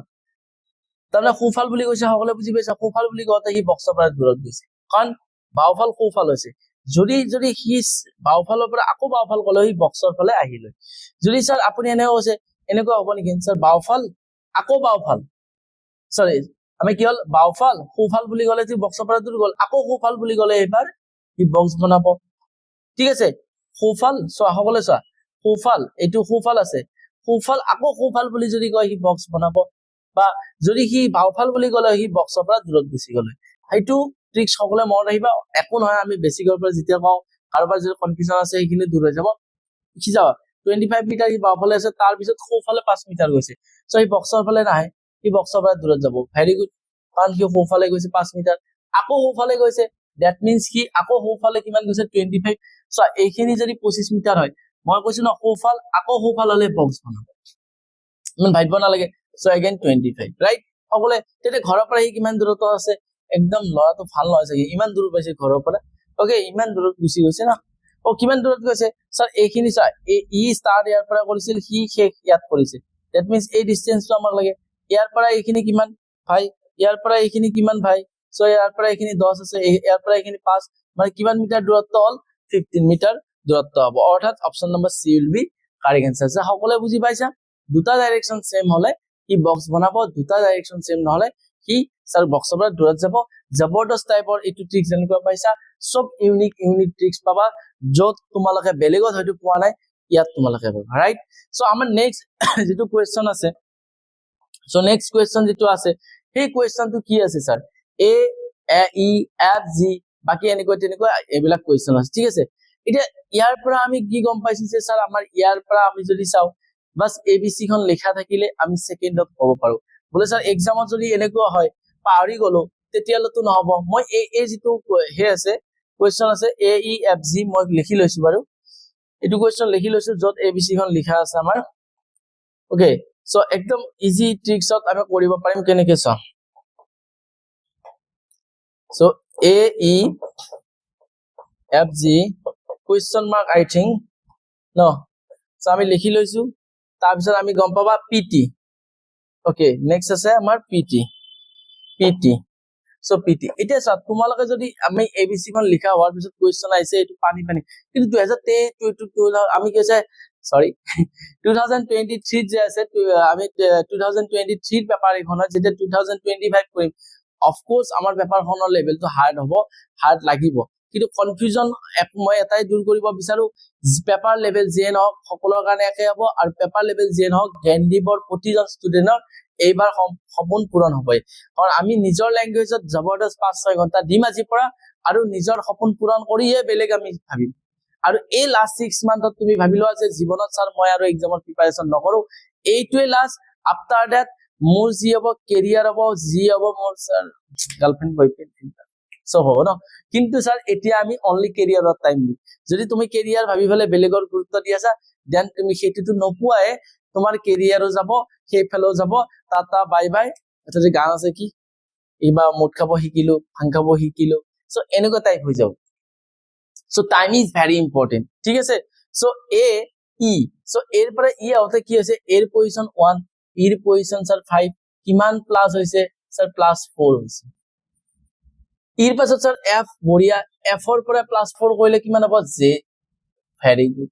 তাৰমানে সোঁফাল বুলি কৈছে সকলোৱে বুজি পাইছে সোঁফাল বুলি কওঁতে সি বক্সৰ পৰা দূৰত গৈছে কাৰণ বাওফাল সোঁফাল হৈছে যদি সি বাওফালৰ পৰা আকৌ বাওফাল ক'লে সি বক্সৰ ফালে আহিল যদি স্যাৰ আপুনি এনেকুৱা হ'ব নেকি স্যাৰ বাওফাল আকৌ বাওফাল সৰি আমি কি হ'ল বাওফাল সোঁফাল বুলি ক'লে সি বক্সৰ পৰা দূৰ গ'ল আকৌ সোঁফাল বুলি ক'লে এবাৰ সি বক্স বনাব ঠিক আছে সোঁফাল চোৱা সকলোৱে চোৱা সোঁফাল এইটো সোঁফাল আছে সোঁফাল আকৌ সোঁফাল বুলি যদি কয় সি বক্স বনাব বা যদি সি বাওফাল বুলি ক'লে সি বক্সৰ পৰা দূৰত গুচি গ'লে সেইটো ট্ৰিক্স সকলোৱে মনত ৰাখিবা একো নহয় আমি বেছিকৰ পৰা যেতিয়া কওঁ কাৰোবাৰ যদি কনফিউজন আছে সেইখিনি দূৰ হৈ যাব কি যাবা 25 মিটাৰ সি বাওফালে আছে তাৰ পিছত সোঁফালে 5 মিটাৰ গৈছে সো সি বক্সৰ ফালে নাহে সি বক্সৰ পৰা দূৰত যাব ভেৰি গুড কাৰণ সি সোঁফালে গৈছে 5 মিটাৰ আকৌ সোঁফালে গৈছে দ্যাট মিন্স কি আকৌ সোঁফালে কিমান গৈছে 25 সো এইখিনি যদি 25 মিটাৰ হয় মই কৈছো ন সোঁফাল আকৌ সোঁফাল হলে বক্স বনাব ইমান ভাবিব নালাগে সো अगेन 25 ৰাইট সকলোৱে তেতিয়া ঘৰৰ পৰা সি কিমান দূৰত্ব আছে একদম লৰাটো ভাল নহয় চাগে ইমান দূৰ পাইছে ঘৰৰ পৰা ওকে ইমান দূৰত গুচি গৈছে না ও কিমান দূৰত গৈছে স্যাৰ এইখিনি চা ই ষ্টাৰ্ট ইয়াৰ পৰা কৰিছিল সি শেষ ইয়াত কৰিছে দ্যাট মিন্স এই ডিসটেন্সটো আমাক লাগে ইয়াৰ পৰা এইখিনি কিমান ভাই ইয়াৰ পৰা এইখিনি কিমান ভাই সো ইয়াৰ পৰা এইখিনি 10 আছে ইয়াৰ পৰা এইখিনি 5 মানে কিমান মিটাৰ দূৰত্ব হ'ল 15 মিটাৰ দূৰত্ব হ'ব অৰ্থাৎ option number C will be correct answer sir সকলোৱে বুজি পাইছা দুটা ডাইৰেকশন সেম হলে কি বক্স বনাব দুটা ডাইৰেকশন সেম নহলে কি স্যাৰ বক্সৰ পৰা দূৰত যাব জবৰদস্ত টাইপৰ এইটো ট্ৰিক্স যেনেকুৱা পাইছা সব ইউনিক ট্ৰিক্স পাবা য'ত তোমালোকে বেলেগত হয়তো পোৱা নাই ইয়াত তোমালোকে পাবা ৰাইট সো আমাৰ নেক্সট যেটো কোৱেশ্চন আছে সো নেক্সট কোৱেশ্চন যেটো আছে সেই কোৱেশ্চনটো কি আছে স্যাৰ এ ই এফ জি বাকি এনেকুৱা তেনেকুৱা এইবিলাক কোৱেশ্চন আছে ঠিক আছে এতিয়া ইয়াৰ পৰা আমি কি গম পাইছো যে স্যাৰ আমাৰ ইয়াৰ পৰা আমি যদি চাও বাস এবিসি খন লেখা থাকিলে আমি সেকেন্ডত ক'ব পাৰো বলে স্যাৰ এক্সামত যদি এনেকুৱা হয় পাহৰি গলো তেতিয়ালতো নহব মই এই যেটো হে আছে কোৱেশ্চন আছে এ ই এফ জি মই লিখি লৈছো বাৰু এটো কোৱেশ্চন লিখি লৈছো যত এবিসি খন লিখা আছে আমাৰ ওকে সো একদম ইজি ট্ৰিক্সত আমি কৰিব পাৰিম কেনেকে চাও so A E F G question mark I think no so আমি লিখি লৈছো তাৰ পিছত আমি গম পাবা পিটি ওকে নেক্সট আছে আমাৰ পিটি সো পিটি এটা সব তোমালোকে যদি আমি এবিসি খন লিখা হোৱাৰ পিছত কোৱেশ্চন আইছে এটো পানি কিন্তু 2023 আমি কৈছে সৰি 2023 যে আছে আমি 2023 পেপাৰ এখনত যেটা 2025 কৰিম অফ কোৰ্স আমাৰ পেপাৰখনৰ লেভেলটো হাৰ্ড লাগিব কিন্তু কনফিউজন মই এটাই দূৰ কৰিব বিচাৰো পেপাৰ লেভেল যে নহওক সকলোৰ কাৰণে একে হ'ব আৰু পেপাৰ লেভেল যে নহওক জ্ঞানদীপৰ প্ৰতিজন ষ্টুডেন্টৰ এইবাৰ সপোন পূৰণ হ'বই কাৰণ আমি নিজৰ ল্যাঙ্গুৱেজত জবৰদস্ত 5-6 ঘন্টা দিম আজিৰ পৰা আৰু নিজৰ সপোন পূৰণ কৰিয়ে বেলেগ আমি ভাবিম আৰু এই লাষ্ট 6 মান্থত তুমি ভাবিলোৱা যে জীৱনত স্যাৰ মই আৰু এক্সামৰ প্ৰিপাৰেচন নকৰো এইটোৱে লাষ্ট আফটাৰ দ্যাট মোৰ যি হ'ব কেৰিয়াৰ হ'ব যি হ'ব মোৰ স্যাৰ গাৰ্লফ্ৰেন্ড বয়ফ্ৰেন্ড সব হ'ব ন কিন্তু স্যাৰ এতিয়া আমি অনলি কেৰিয়াৰত টাইম দিম যদি তুমি কেৰিয়াৰ ভাবি ফেলে বেলেগৰ গুৰুত্ব দি আছা দেন তুমি সেইটোটো নপুৱাই তোমাৰ কেৰিয়াৰো যাব সেইফালেও যাব টাটা বাই বাই এটা যে গান আছে কি এইবাৰ মুঠ খাব শিকিলো, ভাং খাব শিকিলো। সো এনেকুৱা টাইপ হৈ যাব। So time is very important, ঠিক আছে। সো এ ই, সো এর পরে ই আউতে কি হয়েছে, এর পজিশন 1, ইর পজিশন স্যার 5, কিমান প্লাস হয়েছে স্যার +4 হয়েছে। ইর পাছত স্যার এফ, বঢ়িয়া, এফৰ পৰা +4 কৰিলে কিমান হ'ব, জে, ভেৰি গুড।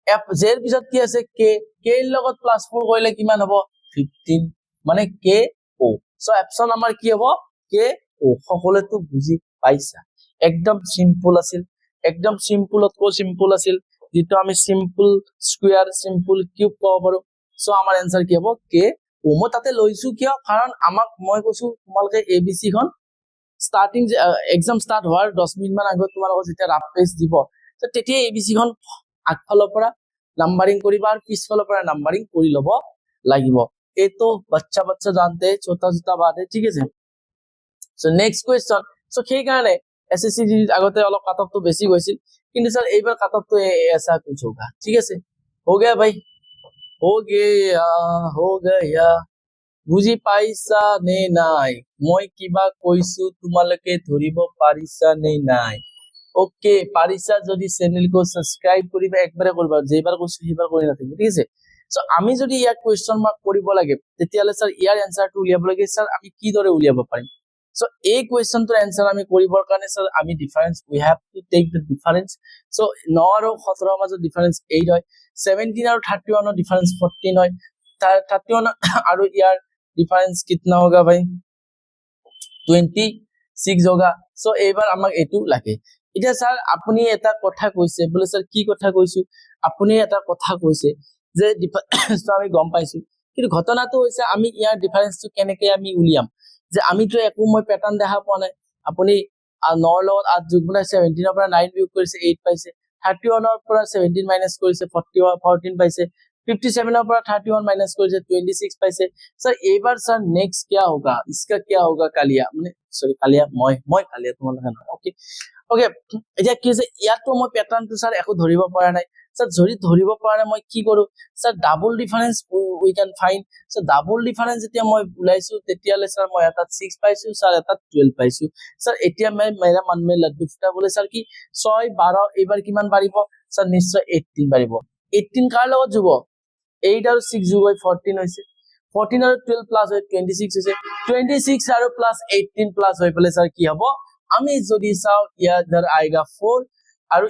এফ জেৰ পিছত কি আছে, কে, কে ৰ লগত +4 কৰিলে কিমান হ'ব, 15, মানে কে ও। সো অপচন আমাৰ কি হ'ব, কে ও। সকলোতো বুজি পাইছা, একদম সিম্পল আছিল, একদম সিম্পলতকৈ সিম্পল আছিল, যেটো আমি সিম্পল স্কোয়ার, সিম্পল কিউব ক'ব পাৰো। সো আমাৰ এনসাৰ কি হ'ব, কে ও। মই তাতে লৈছো কিয়, কাৰণ আমাক মই কৈছো তোমালোকে এবিসি খন স্টাৰ্টিং এক্সাম স্টাৰ্ট হোৱাৰ 10 মিনিট মান আগত তোমালোকক যেতিয়া ৰাফ পেজ দিব, তো তেতিয়া এবিসি খন আগফালৰ পৰা নাম্বাৰিং কৰিবা আৰু পিছফালৰ পৰা নাম্বাৰিং কৰি ল'ব লাগিব। এইটো বাচ্চা বাচ্চা জানতে ছোটা ছোটা বাত है, ঠিক আছে। So next question. সো সেই কাৰণে এসএসসি আগতে অলপ কাট অফটো বেছি গৈছিল, কিন্তু স্যাৰ এইবাৰ কাট অফটো ऐसा कुछ होगा, ঠিক আছে। हो गया भाई, हो गया। বুজি পাইছা নে নাই, মই কিবা কৈছো তোমালোকে ধৰিব পাৰিছা নে নাই। ওকে, পাৰিছা যদি চেনেলটো সাবস্ক্ৰাইব কৰিবা, একবাৰে কৰিবা, যেইবাৰ কৈছো সেইবাৰ কৰি নাথাকিবা, ঠিক আছে। সো আমি যদি ইয়াক কোয়েশ্চন মাৰ্ক কৰিব লাগে, তেতিয়াহলে স্যাৰ ইয়াৰ এনসাৰটো উলিয়াব লাগে। স্যাৰ আমি কি দৰে উলিয়াব পাৰিম, সো এই কোয়েশ্চনটোৰ এনসাৰ আমি কৰিবৰ কাৰণে স্যাৰ আমি difference, we have to take the difference. So 9 আৰু 17 মাজৰ ডিফাৰেন্স 8 হয়, 17 আৰু 31 ৰ ডিফাৰেন্স 14 হয়, 31 আৰু ইয়াৰ डिफरेंस कितना होगा भाई, 26 होगा। सो এইবাৰ আমাক এটো লাগে। এতিয়া স্যার আপুনি এটা কথা কৈছে, বলে স্যার কি কথা কৈছো, আপুনি এটা কথা কৈছে যে ডিফারেন্সটো আমি গম পাইছো, কিন্তু ঘটনাটো হৈছে আমি ইয়াৰ ডিফাৰেন্সটো কেনেকৈ আমি উলিয়াম, যে আমিতো একো মই প্যাটাৰ্ন দেখা পোৱা নাই। আপুনি 9 ৰ লগত 8 যোগ বনাই 17 ৰ পৰা 9 বিয়োগ কৰিছে 8 পাইছে, 31 ৰ পৰা 17 মাইনাস কৰিছে 14 পাইছে, 57 ৰ পৰা 31 माइनस কৰিছে 26 পাইছে। सर एक बार सर नेक्स्ट क्या होगा, इसका क्या होगा, कालिया মানে সরি কালিয়া, মই কালিয়া তোমালোকে না। ওকে ওকে, এতিয়া কি হৈছে, ইয়াতো মই প্যাটার্নটো স্যার একো ধৰিব পৰা নাই। স্যাৰ যদি ধৰিব পৰা নাই মই কি কৰো, sir double difference we can find. So double difference যেতিয়া মই উলাইছো, তেতিয়ালে স্যার মই এটা 6 পাইছো, স্যার এটা 12 পাইছো। স্যার এতিয়া মেৰা মন মে লड्डू ফুটা বলে স্যাৰ কি 6 12 এইবাৰ কিমান বাঢ়িব, স্যাৰ নিশ্চয় 18 বাঢ়িব। 18 কাৰ লগত যোগ, 8 আৰু 6 যোগ হৈ 14 হৈছে, 14 আৰু 12 প্লাস হৈ 26 হৈছে, 26 আৰু প্লাস 18 প্লাস হৈ পেলে স্যাৰ কি হ'ব, আমি যদি চাও ইয়াৰ আইগা 4 আৰু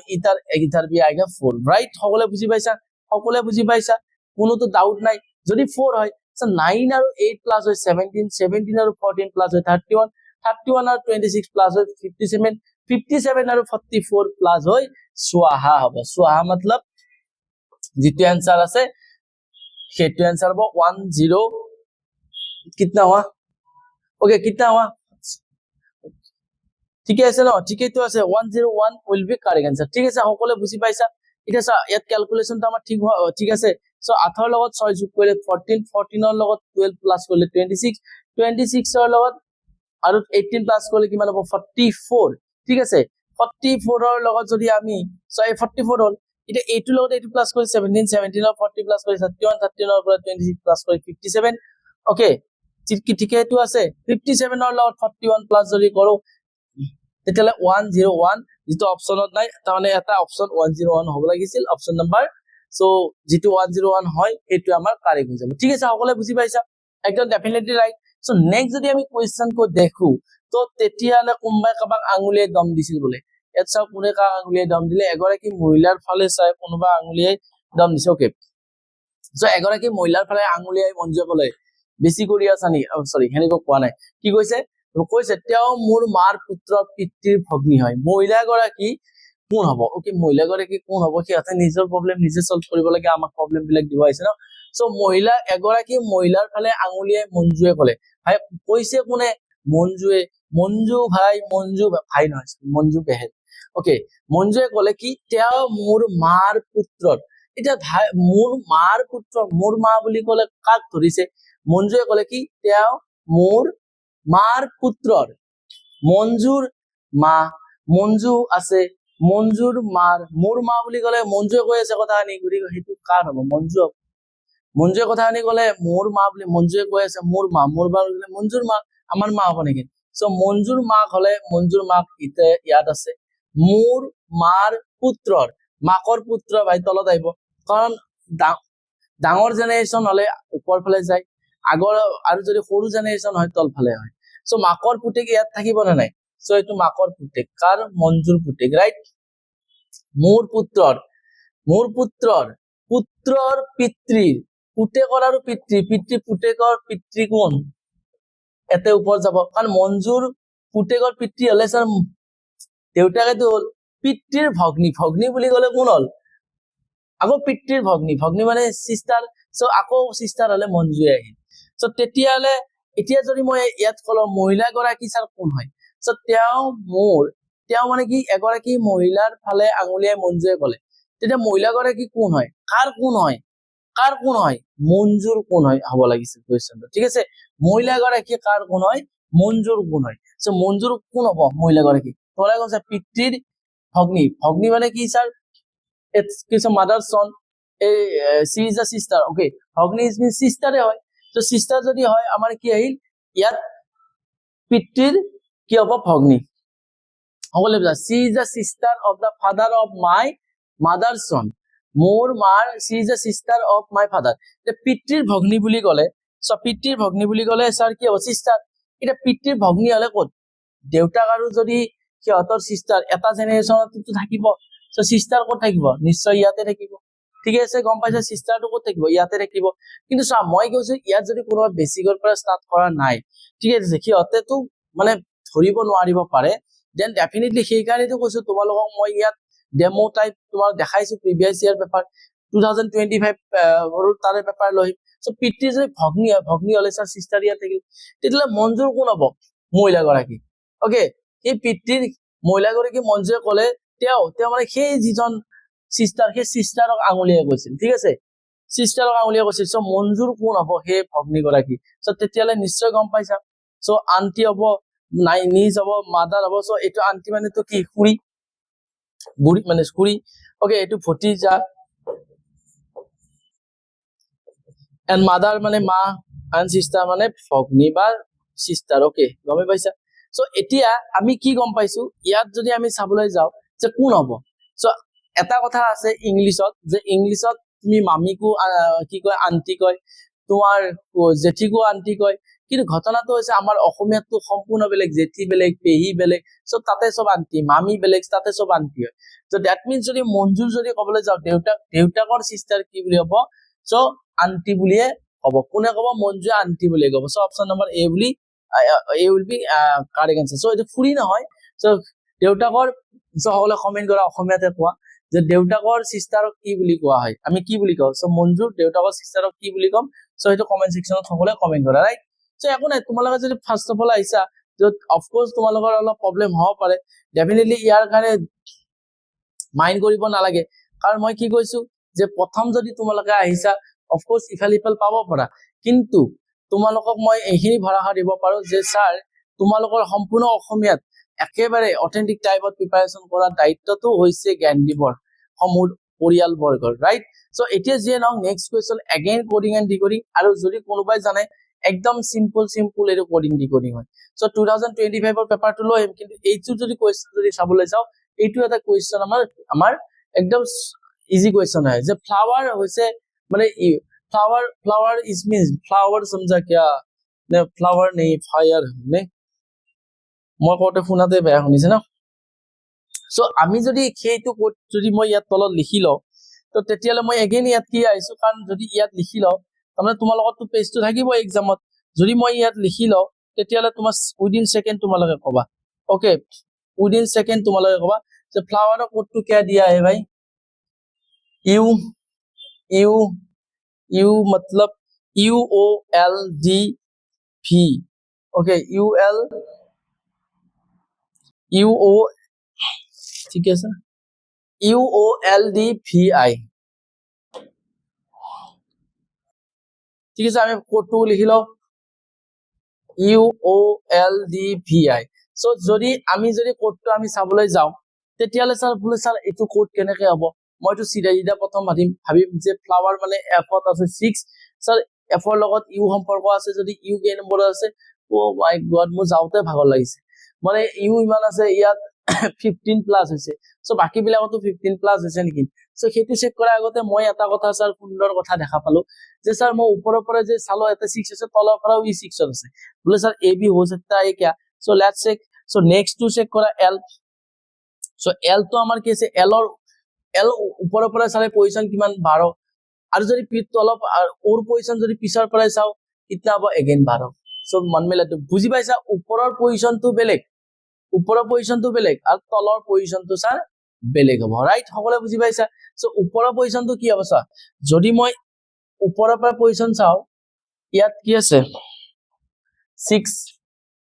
ইটাৰ বি আইগা 4, রাইট। সকলে বুজি পাইছা, সকলে বুজি পাইছা, কোনোতো ডাউট নাই। যদি 4 হয়, স্যার 9 আৰু 8 প্লাস হৈ 17, 17 আৰু 14 প্লাস হৈ 31, 31 আৰু 26 প্লাস হৈ 57, 57 আৰু 44 প্লাস হৈ स्वाहा হ'ব। स्वाहा मतलब जितने आंसर আছে সেটো आंसर हो 10, कितना हुआ, ओके कितना हुआ, ठीक है ना, ठीक है, तो আছে 101 will be correct answer, ঠিক আছে। সকলে বুজি পাইছা। এটা ইয়াত ক্যালকুলেশনটো আমাৰ ঠিক আছে। সো 8 ৰ লগত 6 যোগ কৰিলে 14, 14 ৰ লগত 12 প্লাস কৰিলে 26, 26 ৰ লগত আৰু 18 প্লাস কৰিলে কিমান হ'ব, 44, ঠিক আছে। 44 ৰ লগত যদি আমি 44 হ'ল, এটা 8 ৰ লগত 8 প্লাস কৰি 17, 17 ৰ 40 প্লাস কৰি 31, 31 ৰ পৰা 26 প্লাস কৰি 57, ওকে ঠিক আছে। 57 ৰ লগত 41 প্লাস যদি কৰো, তেতিয়ালে 101, যেটো অপশনত নাই, তাৰ মানে এটা অপশন 101 হ'ব লাগিছিল, অপশন নাম্বাৰ। সো যেটো 101 হয় এটো আমাৰ কাৰেক্ট হৈ যাব, ঠিক আছে। সকলে বুজি পাইছা, একদম ডেফিনেটলি ৰাইট। সো নেক্সট যদি আমি কোয়েশ্চন কো দেখো, তো তেতিয়ালে কোনবাই কাবাক আঙুলিয়ে দম দিছিল বোলে। ইয়াত চাও কোনে কাক আঙুলিয়ে দম দিলে, এগৰাকী মহিলাৰ ফালে চাই কোনোবা আঙুলিয়ে দম দিছে, ওকে। সো এগৰাকী মহিলাৰ ফালে আঙুলিয়ে মঞ্জু কলে বেছি কৰি আছা নি, সৰি হেনিক কোৱা নাই, কি কৈছে, কৈছে তেওঁ মোৰ মাৰ পুত্ৰ পিতৃৰ ভগ্নী হয়। মহিলাগৰাকী কোন হ'ব, ওকে মহিলাগৰাকী কোন হ'ব, সিহঁতে নিজৰ প্ৰবলেম নিজে সলভ কৰিব লাগে, আমাক প্ৰবলেম বিলাক দিব আহিছে ন। সো মহিলা এগৰাকী মহিলাৰ ফালে আঙুলিয়াই মঞ্জুৱে কলে, ভাই কৈছে কোনে, মঞ্জুৱে, মঞ্জু ভাই, মঞ্জু ভাই নহয়, মঞ্জু বেহেন, ওকে। মঞ্জুৱে কলে কি তেওঁ মোৰ মাৰ পুত্ৰৰ, এতিয়া ভাই মোৰ মাৰ পুত্ৰ, মোৰ মা বুলি কলে কাক ধৰিছে, মঞ্জুৱে কলে কি তেওঁ মোৰ মাৰ পুত্ৰৰ, মঞ্জুৰ মা, মঞ্জু আছে, মঞ্জুৰ মাৰ, মোৰ মা বুলি কলে মঞ্জুৱে কৈ আছে কথা আনি, গতিকে সেইটো কাৰ হ'ব, মঞ্জু। মঞ্জুৱে কথা আনি কলে মোৰ মা বুলি, মঞ্জুৱে কৈ আছে মোৰ মা, মোৰ মা বুলি মঞ্জুৰ মা, আমাৰ মা হ'ব নেকি, সো মঞ্জুৰ মাক হলে মঞ্জুৰ মাক ইতে ইয়াত আছে মোৰ মাৰ পুত্ৰৰ মাকৰ পুত্ৰ ভাই তলত আহিব কাৰণ ডাঙৰ জেনেৰেশ্যন হলে ওপৰ ফালে যায় আগৰ আৰু যদি সৰু জেনেৰেশ্যন হয় তল ফালে হয় সো মাকৰ পুতেক ইয়াত থাকিব না নাই সো এইটো মাকৰ পুতেক কাৰ মঞ্জুৰ পুতেক ৰাইট মোৰ পুত্ৰৰ পুত্ৰৰ পিতৃৰ পুতেকৰ আৰু পিতৃ পুতেকৰ পিতৃ কোন এতে ওপৰত যাব কাৰণ মঞ্জুৰ পুতেকৰ পিতৃ হলে স্যাৰ দেউতাকেতো হল পিতৃৰ ভগ্নী বুলি কলে কোন হল আকৌ পিতৃৰ ভগ্নী মানে সিস্টাৰ সো আকৌ সিস্টাৰ হলে মঞ্জুৱে আহিল সো তেতিয়াহলে এতিয়া যদি মই ইয়াত কলো মহিলা গৰাকী স্যাৰ কোন হয় সো তেওঁ মানে কি এগৰাকী মহিলাৰ ফালে আঙুলিয়াই মঞ্জুৱে কলে তেতিয়া মহিলা গৰাকী কোন হয় কাৰ কোন হয় মঞ্জুৰ কোন হয় হব লাগিছিল কোৱেশ্চনটো ঠিক আছে মহিলা গৰাকী কাৰ কোন হয় মঞ্জুৰ কোন হয় সো মঞ্জুৰ কোন হ'ব মহিলা গৰাকী তোলা কৈছে পিতৃৰ ভগ্নী মানে কি sir it's a mother's son she is a sister okay ভগ্নী is means sister হয় তো sister যদি হয় আমাৰ কি আহিল ইয়াত পিতৃৰ কি হ'ব ভগ্নী হবলে she is a sister of the father of my mother's son মোৰ মাৰ she is a sister of my father তে পিতৃৰ ভগ্নী বুলি ক'লে সো পিতৃৰ ভগ্নী বুলি ক'লে স্যাৰ কি হ'ব sister এটা পিতৃৰ ভগ্নী হলে ক'ত দেউতাক আৰু যদি সিহঁতৰ sister এটা জেনেৰেশ্যনতো থাকিব সো sister ক'ত থাকিব নিশ্চয় ইয়াতে থাকিব ঠিক আছে গম পাইছা sisterটো ক'ত থাকিব ইয়াতে থাকিব কিন্তু চা মই কৈছো ইয়াত যদি কোনোবা বেসিকৰ পৰা ষ্টাৰ্ট কৰা নাই ঠিক আছে সিহঁতেতো মানে ধৰিব নোৱাৰিব পাৰে দেন ডেফিনেটলি সেই কাৰণেতো কৈছো তোমালোকক মই ইয়াত ডেমো টাইপ তোমাক দেখাইছো প্ৰিভিয়াস ইয়াৰ পেপাৰ 2025 তাৰে পেপাৰ লৈ সো পিতৃ যদি ভগ্নী হলে স্যাৰ sister ইয়াত থাকিল তেতিয়া মঞ্জুৰ কোন হ'ব মহিলা গৰাকী ওকে এই পিতৃৰ মহিলা গৰাকী মঞ্জুৱে ক'লে তেওঁ মানে সেই যিজন সিস্টাৰক আঙুলিয়াই গৈছিল ঠিক আছে সিস্টাৰক আঙুলিয়াই গৈছিল সো মঞ্জুৰ কোন হ'ব সেই ভগ্নী গৰাকী সো তেতিয়ালে নিশ্চয় গম পাইছা সো আন্টি হ'ব নাই নিজ হ'ব মাদাৰ হ'ব সো এইটো আন্টি মানে তো কি খুৰী বুঢ়ী মানে খুৰী ওকে এইটো ভতিজা এন্ড মাদাৰ মানে মা এন্ড সিস্টাৰ মানে ভগ্নী বা সিস্টাৰ ওকে গমে পাইছা সো এতিয়া আমি কি গম পাইছো ইয়াত যদি আমি চাবলৈ যাও যে কোন হ'ব সো এটা কথা আছে ইংলিছত তুমি মামিকো কি কয় আন্টি কয় তোমাৰ জেঠিকো আন্টি কয় কিন্তু ঘটনাটো হৈছে আমাৰ অসমীয়াটো সম্পূৰ্ণ বেলেগ জেঠি বেলেগ পেহী বেলেগ সো তাতে সব আন্টি মামি বেলেগ তাতে সব আন্টি হয় সো দ্যাট মিন্স যদি মঞ্জুৰ যদি ক'বলৈ যাও দেউতাকৰ সিস্টাৰ কি বুলি হ'ব সো আন্টি বুলিয়ে হ'ব কোনে ক'ব মঞ্জুৱে আন্টি বুলিয়ে ক'ব so option number A will be correct answer so এটা ফুৰি নহয় সো দেউতাকৰ সকলে কমেন্ট কৰা অসমীয়াতে কোৱা যে দেউতাকৰ সিস্টাৰক কি বুলি কোৱা হয় আমি কি বুলি কওঁ সো মঞ্জুৰ দেউতাকৰ সিস্টাৰক কি বুলি কম সো সেইটো কমেন্ট সেকশনত সকলে কমেন্ট কৰা ৰাইট সো একো নাই তোমালোকে যদি ফাৰ্স্ট অফ অল আহিছা য'ত অফ কোৰ্স তোমালোকৰ অলপ প্ৰবলেম হ'ব পাৰে ডেফিনেটলি ইয়াৰ কাৰণে মাইন্ড কৰিব নালাগে কাৰণ মই কি কৈছো যে প্ৰথম যদি তোমালোকে আহিছা অফ কোৰ্স ইফাল পাব পাৰা কিন্তু তোমালোকক মই এইখিনি ভৰসা দিব পাৰো যে স্যাৰ তোমালোকৰ সম্পূৰ্ণ অসমীয়াত একেবাৰে অথেন্টিক টাইপত প্ৰিপাৰেচন কৰা দায়িত্বটো হৈছে জ্ঞানদীপৰ সমূহ পৰিয়ালবৰ্গৰ ৰাইট সো এতিয়া যে now next question again coding and decoding আৰু যদি কোনোবাই জানে একদম সিম্পল এটো কোডিং ডিকোডিং হয় সো 2025 ৰ পেপাৰটো লৈ কিন্তু এইটো যদি কোৱেশ্চন যদি চাবলৈ যাও এইটো এটা কোৱেশ্চন আমাৰ একদম ইজি কোৱেশ্চন হয় যে ফ্লাৱাৰ হৈছে মানে फ्लावर इज मींस फ्लावर समझा क्या ने फ्लावर नहीं फायर ने মই কওঁতে শুনাতে বেয়া শুনিছে না সো আমি যদি সেইটো কোড যদি মই ইয়াত তলত লিখি লও তো তেতিয়ালে মই এগেইন ইয়াত কি আইছো কাৰণ যদি ইয়াত লিখি লও তাৰমানে তোমাৰ লগতটো পেজটো থাকিব এক্সামত যদি মই ইয়াত লিখি লও তেতিয়ালে তোমাৰ উইদিন সেকেন্ড তোমালোকে কবা ওকে উইদিন সেকেন্ড তোমালোকে কবা যে ফ্লাৱাৰৰ কোডটো কি দিয়া है भाई यू मतलब UOLDV ओके UO ठीक है सर UOLDVI ठीक है আমি কোডটো লিখি লও UOLDVI সো যদি আমি কোডটো আমি চাবলৈ যাও তেতিয়ালে স্যার বলে স্যার এটো কোড কেনেকৈ হ'ব মইতো সিধা প্ৰথম ভাবিম যে ফ্লাৱাৰ মানে এফত আছে 6 স্যাৰ এফৰ লগত ইউ সম্পৰ্ক আছে যদি ইউ কে নম্বৰ আছে মাই গড মোৰ যাওঁতে ভাগৰ লাগিছে মানে ইউ ইমান আছে ইয়াত 15 প্লাছ হৈছে সো বাকি বিলাকতো 15 প্লাছ হৈছে নেকি সো সেইটো চেক কৰাৰ আগতে মই এটা কথা স্যাৰ সুন্দৰ কথা দেখা পালো যে স্যাৰ মই ওপৰৰ পৰা যে চালো এটা 6 আছে তলৰ পৰাও ই 6 আছে बोले सर ए भी हो सकता है क्या so let's check so next to check करा एल सो एल तो আমাৰ কি আছে এল ওপৰৰ পৰা চালে পজিশন কিমান 12 আৰু যদি পি তলপ ওৰ পজিশন যদি পিছৰ পৰা চাও কিতনা হ'ব এগেইন 12 সো মন মেলাটো বুজি পাইছা ওপৰৰ পজিশনটো বেলেগ আৰু তলৰ পজিশনটো স্যাৰ বেলেগ হ'ব ৰাইট সকলে বুজি পাইছা সো ওপৰৰ পজিশনটো কি হ'ব স্যাৰ যদি মই ওপৰৰ পৰা পজিশন চাও ইয়াত কি আছে 6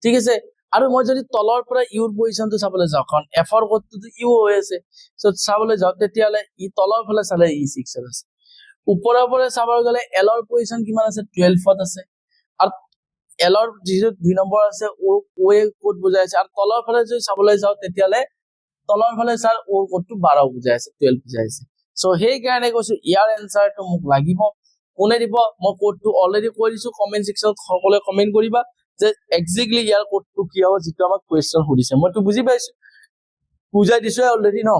ঠিক আছে আৰু মই যদি তলৰ পৰা ইউৰ পজিশনটো চাবলৈ যাওঁ কাৰণ এফ ৰ কোডটো ইউ হৈ আছে সো চাবলৈ যাওঁ তেতিয়ালে ই তলৰ ফালে চালে ই 6 আছে ওপৰৰ পৰা চাবলৈ গলে এল ৰ পজিশন কিমান আছে 12 ত আছে আৰু এল ৰ যিটো 2 নম্বৰ আছে ও এ কোড বুজাই আছে আৰু তলৰ ফালে যদি চাবলৈ যাওঁ তেতিয়ালে তলৰ ফালে স্যাৰ ও কোডটো 12 বুজাই আছে 12 বুজাই আছে সো সেই কাৰণে কৈছো ইয়াৰ এনসাৰটো মোক লাগিব কোনে দিব মই কোডটো অলৰেডি কৈ দিছো কমেন্ট সেকশনত সকলোৱে কমেন্ট কৰিবা যে এক্স্যাক্টলি ইয়াৰ কোডটো কি হ'ব যেটো আমাক কোৱেশ্চন সুধিছে মইতো বুজি পাইছো বুজাই দিছো অলৰেডি ন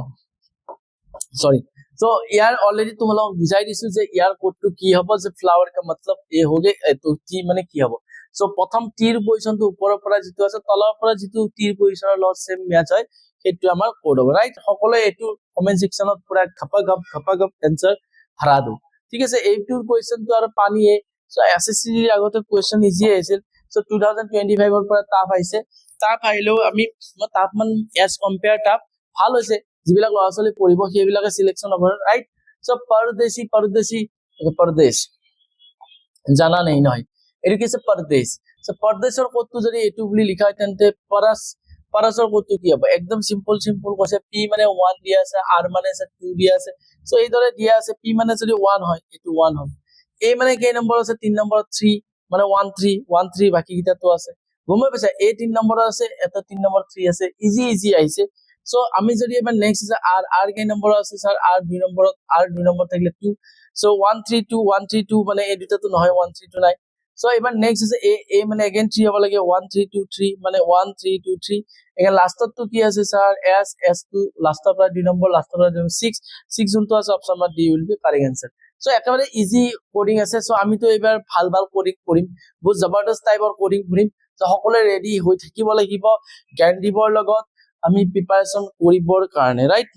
সৰি सो यार ऑलरेडी তোমালোক বুজাই দিছো যে ইয়াৰ কোডটো কি হ'ব যে ফ্লাৱাৰ কা मतलब এ होगे তো কি মানে কি হ'ব সো প্ৰথম টিৰ পজিশনটো ওপৰৰ পৰা যেটো আছে তলৰ পৰা যেটো টিৰ পজিশনৰ লগত সেম ম্যাচ হয় সেইটো আমাৰ কোড হ'ব ৰাইট সকলোৱে এটো কমেন্ট সেকশনত পুৰা খপাগপ এনসাৰ ভৰা দো ঠিক আছে এইটোৰ কোৱেশ্চনটো আৰু পানীয়ে সো এসএসসি ৰ আগতে কোৱেশ্চন ইজি আছিল সো 2025 ৰ পৰা টাফ আহিছে টাফ আহিলেও আমি তাপমান এজ কম্পেয়াৰ টাফ ভাল হৈছে যিবিলাক লৰাছলি পঢ়িব সেইবিলাকে সিলেকশন হ'ব ৰাইট সো परदेश জানা নাই নহয় এটো কি আছে परदेश সো परदेशৰ কোডটো যদি এটো বুলি লিখা হয় তেন্তে পাৰাসৰ কোডটো কি হ'ব একদম সিম্পল কৈছে পি মানে 1 দিয়া আছে আর মানে আছে 2 দিয়া আছে সো এই দৰে দিয়া আছে পি মানে যদি 1 হয় এটো 1 হ'ব এ মানে কেই নম্বৰ আছে 3 নম্বৰ 3 মানে 13 বাকি কিটা তো আছে গমে পাইছা এ 3 নম্বৰ আছে এটা 3 নম্বৰ 3 আছে ইজি আহিছে সো আমি যদি এবাৰ নেক্সট আছে আৰ কেই নম্বৰ আছে স্যাৰ আৰ 2 নম্বৰ থাকিলে 2 সো 132 মানে এই দুটা তো নহয় 132 নাই সো এবাৰ নেক্সট আছে এ মানে अगेन 3 হ'ব লাগে 1323 মানে 1323 এখানে লাষ্টত তো কি আছে স্যার s2 লাষ্টৰ পৰা 2 নম্বৰ লাষ্টৰ পৰা 6 যোনটো আছে option number D will be correct answer so একেবাৰে ইজি কোডিং আছে সো আমি তো এবাৰ ভাল কোডিং কৰিম বহুত জবৰদস্ত টাইপৰ কোডিং কৰিম সো সকলোৱে ৰেডি হৈ থাকিব লাগিব জ্ঞান দিবৰ লগত আমি প্ৰিপাৰেচন কৰিবৰ কাৰণে ৰাইট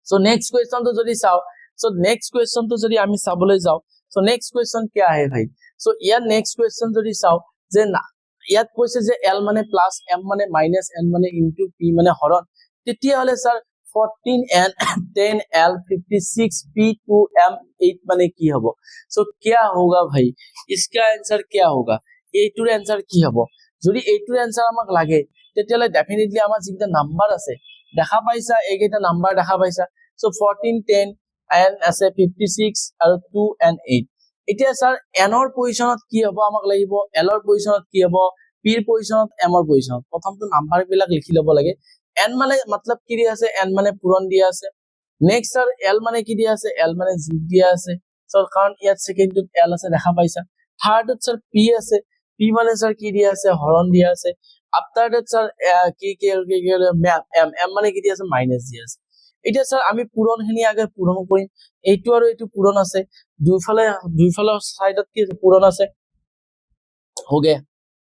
সো নেক্সট কোৱেশ্চনটো যদি চাও সো নেক্সট কোৱেশ্চনটো যদি আমি চাবলৈ যাও সো নেক্সট কোৱেশ্চন কি আহে ভাই সো ইয়াৰ নেক্সট কোৱেশ্চন যদি চাও যে না ইয়াত কৈছে যে l মানে প্লাস m মানে মাইনাস n মানে ইনটু p মানে হৰণ তেতিয়া হলে স্যার 14n 10l 56 p2m 8 মানে কি হ'ব সো क्या होगा भाई इसका आंसर क्या होगा এইটোৰ आंसर কি হ'ব যদি এইটোৰ आंसर আমাক লাগে তেতিয়ালে ডেফিনেটলি আমাৰ যিটা নাম্বাৰ আছে দেখা পাইছা এইকেইটা নাম্বাৰ দেখা পাইছা সো 14 10 n আছে 56 আৰু 2 and 8 এতিয়া স্যাৰ n ৰ পজিশনত কি হ'ব আমাক লাগিব l ৰ পজিশনত কি হ'ব p ৰ পজিশনত m ৰ পজিশনত প্ৰথমটো নাম্বার বিলাক লিখি লব লাগে n মানে मतलब কি দিয়া আছে n মানে পূৰণ দিয়া আছে নেক্সট স্যার l মানে কি দিয়া আছে l মানে যোগ দিয়া আছে সো কাৰণ ইয়াত সেকেন্ডত l আছে দেখা পাইছা থাৰ্ডত স্যাৰ p আছে p মানে স্যাৰ কি দিয়া আছে হৰণ দিয়া আছে আফটার দ্যাট স্যার কি m মানে কি দিয়া আছে মাইনাস দিয়া আছে এটা স্যার আমি পূৰণখিনি আগে পূৰণ কৰিম এইটো আৰু এইটো পূৰণ আছে দুইফালৰ সাইডত কি পূৰণ আছে हो गया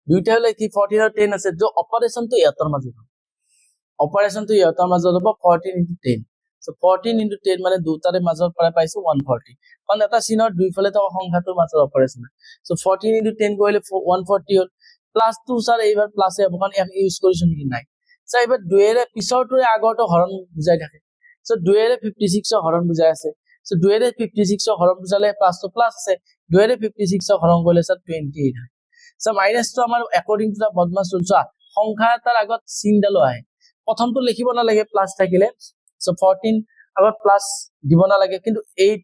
দুইটা হলে কি 14 আৰু 10 আছে যে অপাৰেশনটো ইয়াতৰ মাজত হ'ব 14 into 10 সো 14 into 10 মানে দুটাৰে মাজৰ পৰা পাইছো 140 কাৰণ এটা চিনৰ দুইফালে থকা সংখ্যাটোৰ মাজৰ অপাৰেশন সো 14 into 10 কৰিলে 140 হল প্লাস 2 স্যাৰ এইবাৰ প্লাসে হ'ব কাৰণ ইউজ কৰিছো নেকি নাই স্যাৰ এইবাৰ দুইৰে পিছৰটোৰে আগৰটো হৰণ বুজাই থাকে সো দুইৰে 56 ৰ হৰণ বুজাই আছে সো দুইৰে 56 ৰ হৰণ বুজালে প্লাস তো প্লাস আছে দুইৰে 56 ৰ হৰণ কৰিলে স্যাৰ 28 হয় সো মাইনাস তো আমাৰ অ্যাকৰ্ডিং টু দা বদমাস ৰুলস সংখ্যা এটাৰ আগত চিহ্নডাল আহে প্ৰথমটো লিখিব না লাগে প্লাস থাকিলে সো 14 আগত প্লাস দিব না লাগে কিন্তু 8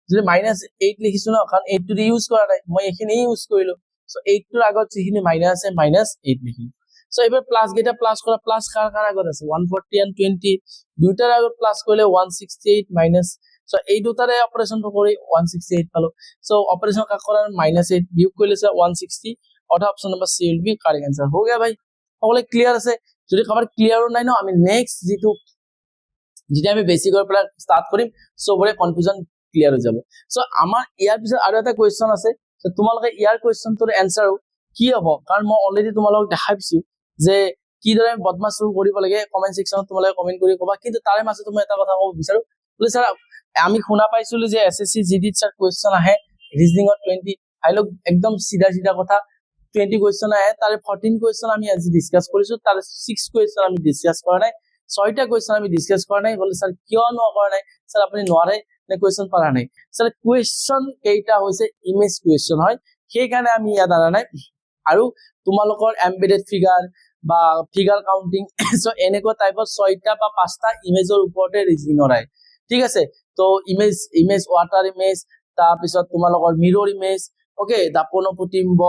যদি -8 লিখিছো না কাৰণ 8 টো ইউজ কৰা নাই মই এখিনি ইউজ কৰিলো সো 8 টোৰ আগত যিখিনি মাইনাস আছে -8 লিখিম সো এবাৰ প্লাস গেটা প্লাস কৰা প্লাস কাৰ আগত আছে 140 and 20 দুটাৰ আগত প্লাস কৰিলে 168 মাইনাস সো এই দুটাৰে অপাৰেশনটো কৰি 168 পালো সো অপাৰেশন কা কৰাৰ -8 বিয়োগ কৰিলে 160 অৰ্থাৎ option number C will be correct answer হৈ গয়া ভাই সকলে ক্লিয়াৰ আছে যদি কাৰোবাৰ ক্লিয়াৰ নাই ন আমি নেক্সট যেতিয়া আমি বেসিকৰ পৰা ষ্টাৰ্ট কৰিম সবৰে কনফিউজন ক্লিয়াৰ হৈ যাব সো আমাৰ ইয়াৰ পিছত আৰু এটা কোৱেশ্চন আছে তো তোমালোকে ইয়াৰ কোৱেশ্চনটোৰ এনসাৰ কি হ'ব কাৰণ মই অলৰেডি তোমালোকক দেখাই দিছো যে কিদৰে বদমাছ কৰিব লাগে কমেন্ট সেকশনত তোমালোকে কমেন্ট কৰি ক'বা কিন্তু তাৰে মাজত মই এটা কথা ক'ব বিচাৰো বলে স্যাৰ আমি শুনা পাইছিলো যে এসএসসি জিডিত স্যাৰ কোৱেশ্চন আহে ৰিজনিংত 20 আইলক একদম সিধা কথা 20 কোৱেশ্চন আহে তাৰে 14 কোৱেশ্চন আমি আজি ডিসকাস কৰিছো তাৰে 6 কোৱেশ্চন আমি ডিসকাস কৰা নাই 6টা কোৱেশ্চন আমি ডিসকাস কৰা নাই বলে স্যাৰ কিয় নকৰা নাই স্যাৰ আপুনি নোৱাৰে নে কোৱেশ্চন পাৰা নাই স্যাৰ কোৱেশ্চন কেইটা হৈছে ইমেজ কোৱেশ্চন হয় সেই কাৰণে আমি ইয়াত আনা নাই আৰু তোমালোকৰ এমবেডেড ফিগাৰ বা ফিগাৰ কাউন্টিং সো এনেকুৱা টাইপৰ 6টা বা 5টা ইমেজৰ ওপৰতে ৰিজনিং হয় ঠিক আছে তো ইমেজ ওয়াটাৰ ইমেজ তাৰ পিছত তোমালোকৰ মিৰৰ ইমেজ ওকে দাপনৰ প্ৰতিম্ব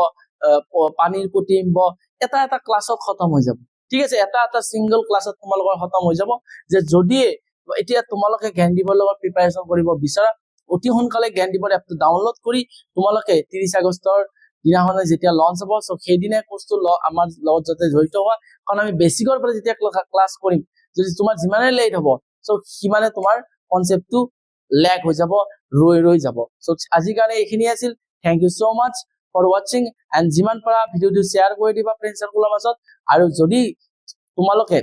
পানীৰ প্ৰতিম্ব এটা ক্লাছত খতম হৈ যাব ঠিক আছে এটা সিঙ্গল ক্লাছত তোমালোকৰ খতম হৈ যাব যে যদি এতিয়া তোমালোকে জ্ঞান দিবৰ লগত প্ৰিপাৰেচন কৰিব বিচাৰা অতি সোনকালে জ্ঞান দিবৰ এপটো ডাউনলোড কৰি তোমালোকে 30 আগষ্টৰ দিনাখনে যেতিয়া লঞ্চ হ'ব সো সেইদিনা কোৰ্সটো আমাৰ লগত যাতে জড়িত হোৱা কাৰণ আমি বেসিকৰ পৰা যেতিয়া ক্লাস কৰিম যদি তোমাৰ যিমানে লেট হ'ব সো সিমানে তোমাৰ কনসেপ্টটো ল্যাগ হৈ যাব ৰৈ যাব সো আজি কাৰণে এইখিনি আছিল thank you so much for watching and যিমান পাৰা ভিডিওটো শেয়াৰ কৰি দিবা ফ্ৰেন্ড সাৰ্কলৰ মাজত আৰু যদি তোমালোকে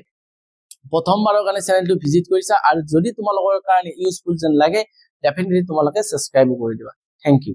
প্ৰথমবাৰৰ কাৰণে চেনেলটো ভিজিট কৰিছা আৰু যদি তোমালোকৰ কাৰণে ইউজফুল যেন লাগে ডেফিনেটলি তোমালোকে সাবস্ক্ৰাইব কৰি দিবা থ্যাংক ইউ